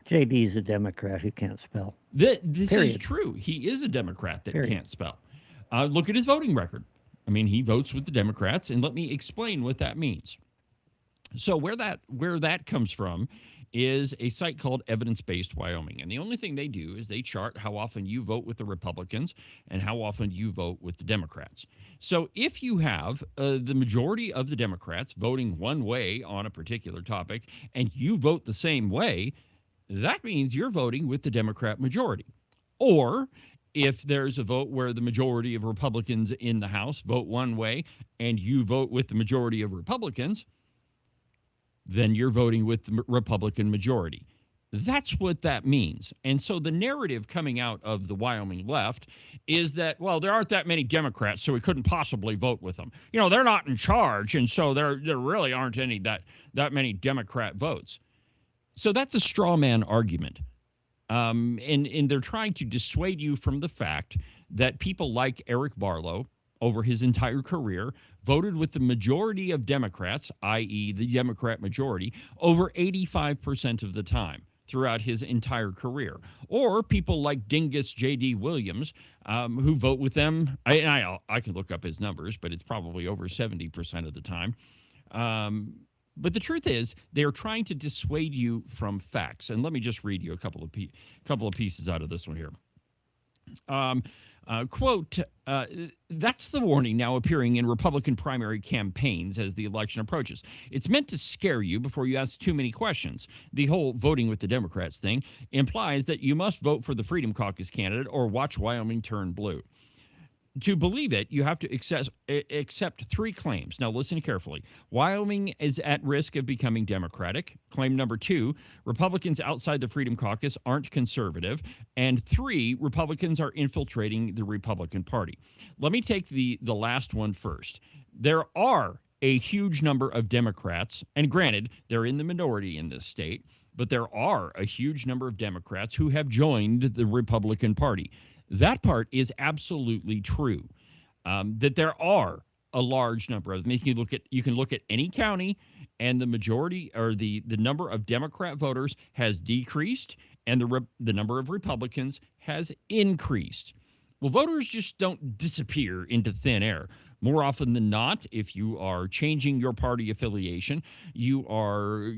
JD's a Democrat who can't spell. This Period. is true. He is a Democrat that can't spell. Look at his voting record. I mean, he votes with the Democrats, and let me explain what that means. So where that comes from is a site called Evidence-Based Wyoming. And the only thing they do is they chart how often you vote with the Republicans and how often you vote with the Democrats. So if you have the majority of the Democrats voting one way on a particular topic and you vote the same way, that means you're voting with the Democrat majority. Or if there's a vote where the majority of Republicans in the House vote one way and you vote with the majority of Republicans, then you're voting with the Republican majority. That's what that means. And so the narrative coming out of the Wyoming left is that, well, there aren't that many Democrats, so we couldn't possibly vote with them. They're not in charge, and so there really aren't any that many Democrat votes. So that's a straw man argument. And they're trying to dissuade you from the fact that people like Eric Barlow, over his entire career, voted with the majority of Democrats, i.e. the Democrat majority, over 85% of the time throughout his entire career. Or people like dingus J.D. Williams, who vote with them. I can look up his numbers, but it's probably over 70% of the time. But the truth is, they are trying to dissuade you from facts. And let me just read you a couple of pieces out of this one here. Quote, that's the warning now appearing in Republican primary campaigns as the election approaches. It's meant to scare you before you ask too many questions. The whole voting with the Democrats thing implies that you must vote for the Freedom Caucus candidate or watch Wyoming turn blue. to believe it, you have to accept three claims. Now, listen carefully. Wyoming is at risk of becoming Democratic. Claim number 2, Republicans outside the Freedom Caucus aren't conservative. And 3, Republicans are infiltrating the Republican Party. Let me take the last one first. There are a huge number of Democrats, and granted, they're in the minority in this state, but there are a huge number of Democrats who have joined the Republican Party. That part is absolutely true. That there are a large number of them. You can look at any county, and the majority or the number of Democrat voters has decreased, and the number of Republicans has increased. Well, voters just don't disappear into thin air. More often than not, if you are changing your party affiliation, you are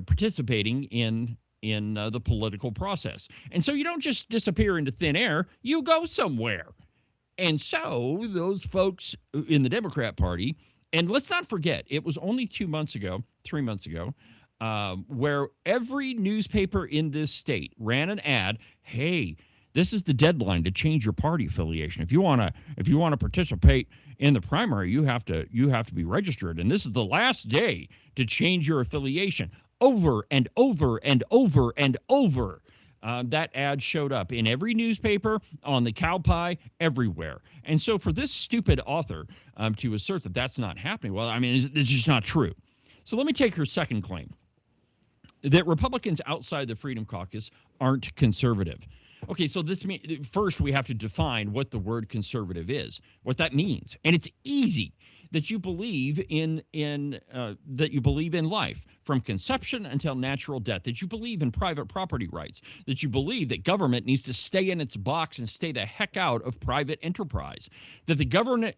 participating in the political process. And so you don't just disappear into thin air, you go somewhere. And so those folks in the Democrat Party, and let's not forget, it was only 3 months ago, where every newspaper in this state ran an ad, hey, this is the deadline to change your party affiliation. If you want to participate in the primary, you have to be registered, and this is the last day to change your affiliation. Over and over and over and over. That ad showed up in every newspaper, on the cow pie, everywhere. And so for this stupid author to assert that that's not happening, well, I mean, it's just not true. So let me take her second claim, that Republicans outside the Freedom Caucus aren't conservative. Okay, so this means first we have to define what the word conservative is, what that means. And it's easy. That you believe in life from conception until natural death, that you believe in private property rights, that you believe that government needs to stay in its box and stay the heck out of private enterprise, that the government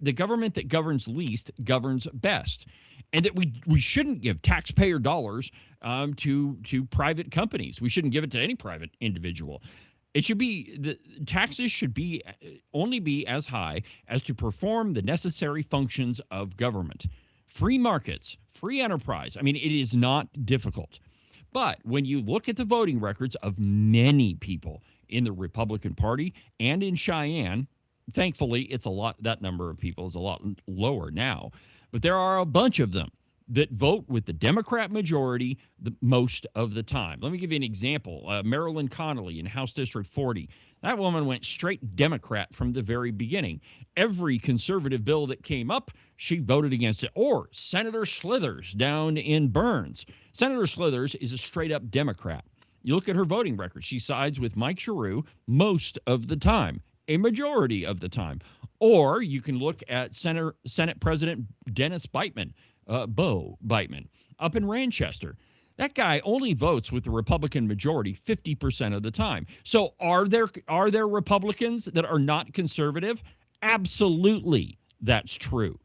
that governs least governs best, and that we shouldn't give taxpayer dollars to private companies. We shouldn't give it to any private individual. It should be, the taxes should be only be as high as to perform the necessary functions of government. Free markets, free enterprise. I mean, it is not difficult. But when you look at the voting records of many people in the Republican Party and in Cheyenne, thankfully that number of people is a lot lower now. But there are a bunch of them that vote with the Democrat majority most of the time. Let me give you an example. Marilyn Connolly in House District 40. That woman went straight Democrat from the very beginning. Every conservative bill that came up, she voted against it. Or Senator Slithers down in Burns. Senator Slithers is a straight-up Democrat. You look at her voting record. She sides with Mike Giroux most of the time, a majority of the time. Or you can look at Senate President Dennis Beitman, Bo Beitman, up in Ranchester. That guy only votes with the Republican majority 50% of the time. So are there Republicans that are not conservative? Absolutely, that's true.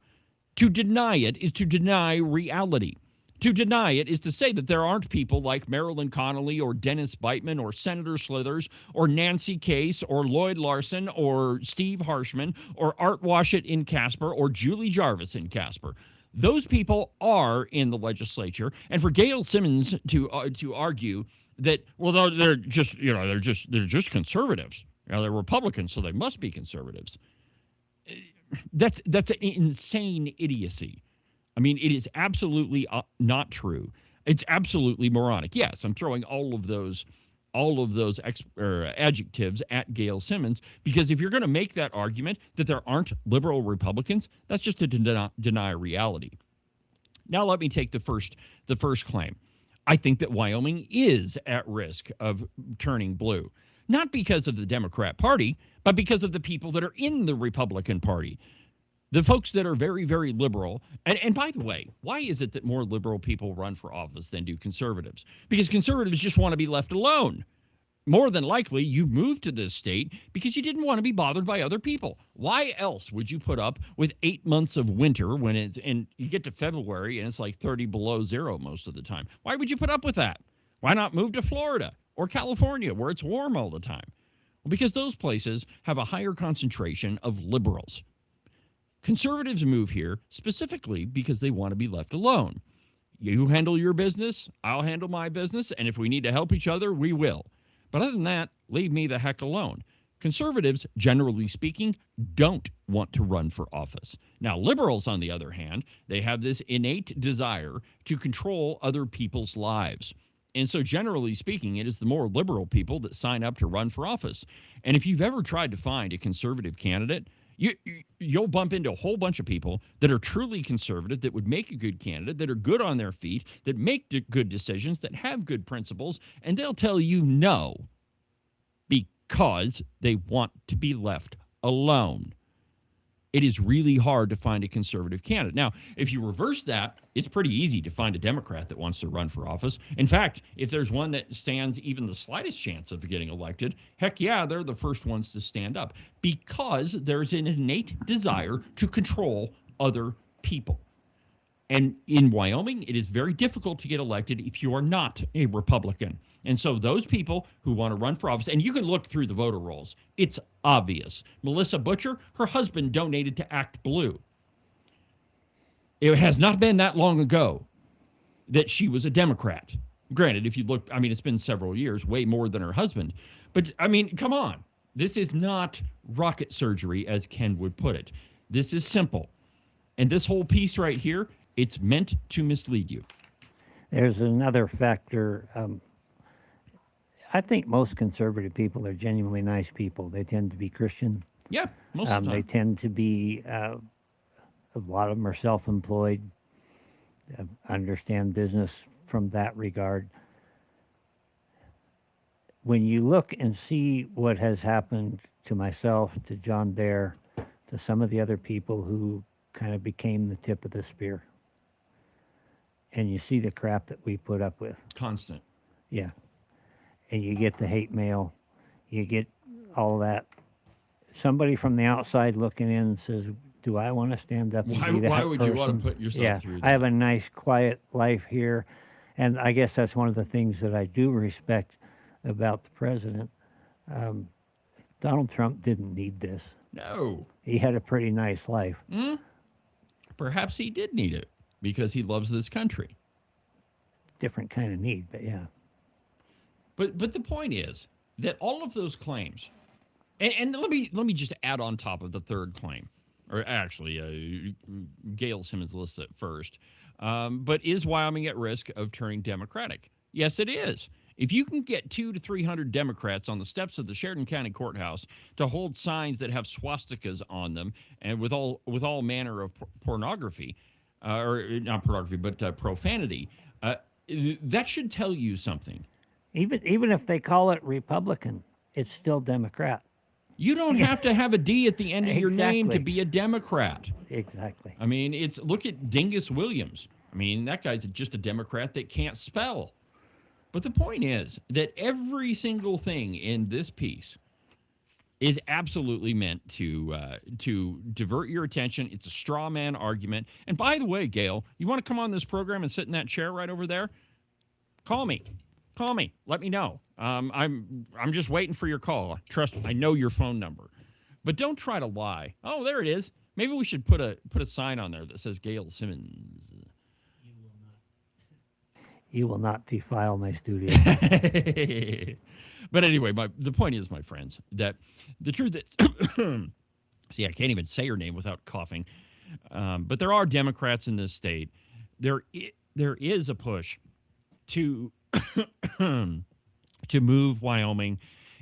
To deny it is to deny reality. To deny it is to say that there aren't people like Marilyn Connolly or Dennis Beitman or Senator Slithers or Nancy Case or Lloyd Larson or Steve Harshman or Art Washett in Casper or Julie Jarvis in Casper. Those people are in the legislature, and for Gail Simmons to argue that, well, they're just conservatives. They're Republicans, so they must be conservatives. That's an insane idiocy. I mean, it is absolutely not true. It's absolutely moronic. Yes, I'm throwing all of those adjectives at Gail Simmons, because if you're going to make that argument that there aren't liberal Republicans, that's just to deny reality. Now let me take the first claim. I think that Wyoming is at risk of turning blue, not because of the Democrat Party, but because of the people that are in the Republican Party. The folks that are very, very liberal, and by the way, why is it that more liberal people run for office than do conservatives? Because conservatives just want to be left alone. More than likely, you moved to this state because you didn't want to be bothered by other people. Why else would you put up with 8 months of winter and you get to February and it's like 30 below zero most of the time? Why would you put up with that? Why not move to Florida or California where it's warm all the time? Well, because those places have a higher concentration of liberals. Conservatives move here specifically because they want to be left alone. You handle your business, I'll handle my business, and if we need to help each other, we will. But other than that, leave me the heck alone. Conservatives, generally speaking, don't want to run for office. Now, liberals, on the other hand, they have this innate desire to control other people's lives. And so, generally speaking, it is the more liberal people that sign up to run for office. And if you've ever tried to find a conservative candidate, you'll bump into a whole bunch of people that are truly conservative, that would make a good candidate, that are good on their feet, that make good decisions, that have good principles, and they'll tell you no because they want to be left alone. It is really hard to find a conservative candidate. Now, if you reverse that, it's pretty easy to find a Democrat that wants to run for office. In fact, if there's one that stands even the slightest chance of getting elected, heck yeah, they're the first ones to stand up because there's an innate desire to control other people. And in Wyoming, it is very difficult to get elected if you are not a Republican. And so those people who want to run for office, and you can look through the voter rolls, it's obvious. Melissa Butcher, her husband donated to Act Blue. It has not been that long ago that she was a Democrat. Granted, if you look, I mean, it's been several years, way more than her husband. But, I mean, come on. This is not rocket surgery, as Ken would put it. This is simple. And this whole piece right here, it's meant to mislead you. There's another factor. I think most conservative people are genuinely nice people. They tend to be Christian. Yeah, most of the time. They tend to be, a lot of them are self-employed, understand business from that regard. When you look and see what has happened to myself, to John Dare, to some of the other people who kind of became the tip of the spear, and you see the crap that we put up with. Constant. Yeah. And you get the hate mail, you get all that. Somebody from the outside looking in says, do I want to stand up and be that Why would you want person? to put yourself through that? I have a nice, quiet life here. And I guess that's one of the things that I do respect about the president. Donald Trump didn't need this. No. He had a pretty nice life. Perhaps he did need it because he loves this country. Different kind of need, but yeah. But the point is that all of those claims, and let me just add on top of the third claim, or actually, Gail Simmons lists it first. But is Wyoming at risk of turning Democratic? Yes, it is. If you can get 200 to 300 Democrats on the steps of the Sheridan County Courthouse to hold signs that have swastikas on them and with all manner of pornography, or not pornography, but profanity, that should tell you something. Even if they call it Republican, it's still Democrat. You don't have to have a D at the end of your name to be a Democrat. Exactly. I mean, look at Dingus Williams. I mean, that guy's just a Democrat that can't spell. But the point is that every single thing in this piece is absolutely meant to divert your attention. It's a straw man argument. And by the way, Gail, you want to come on this program and sit in that chair right over there? Call me. Let me know. I'm just waiting for your call. Trust me, I know your phone number. But don't try to lie. Oh, there it is. Maybe we should put a sign on there that says Gail Simmons. You will not defile my studio. But anyway, the point is, my friends, that the truth is, see, I can't even say her name without coughing. But there are Democrats in this state. There is a push to to move Wyoming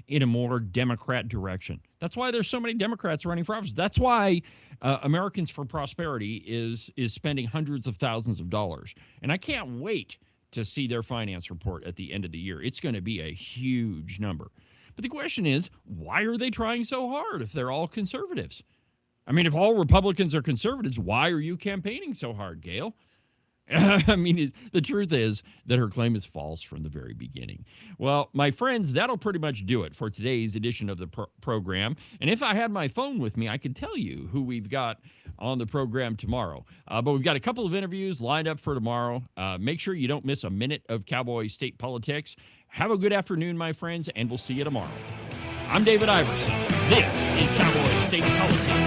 in a more Democrat direction. That's why there's so many Democrats running for office. That's why Americans for Prosperity is spending hundreds of thousands of dollars. And I can't wait to see their finance report at the end of the year. It's going to be a huge number. But the question is, why are they trying so hard if they're all conservatives? I mean, if all Republicans are conservatives, why are you campaigning so hard, Gail? I mean, the truth is that her claim is false from the very beginning. Well, my friends, that'll pretty much do it for today's edition of the program. And if I had my phone with me, I could tell you who we've got on the program tomorrow. But we've got a couple of interviews lined up for tomorrow. Make sure you don't miss a minute of Cowboy State Politics. Have a good afternoon, my friends, and we'll see you tomorrow. I'm David Iverson. This is Cowboy State Politics.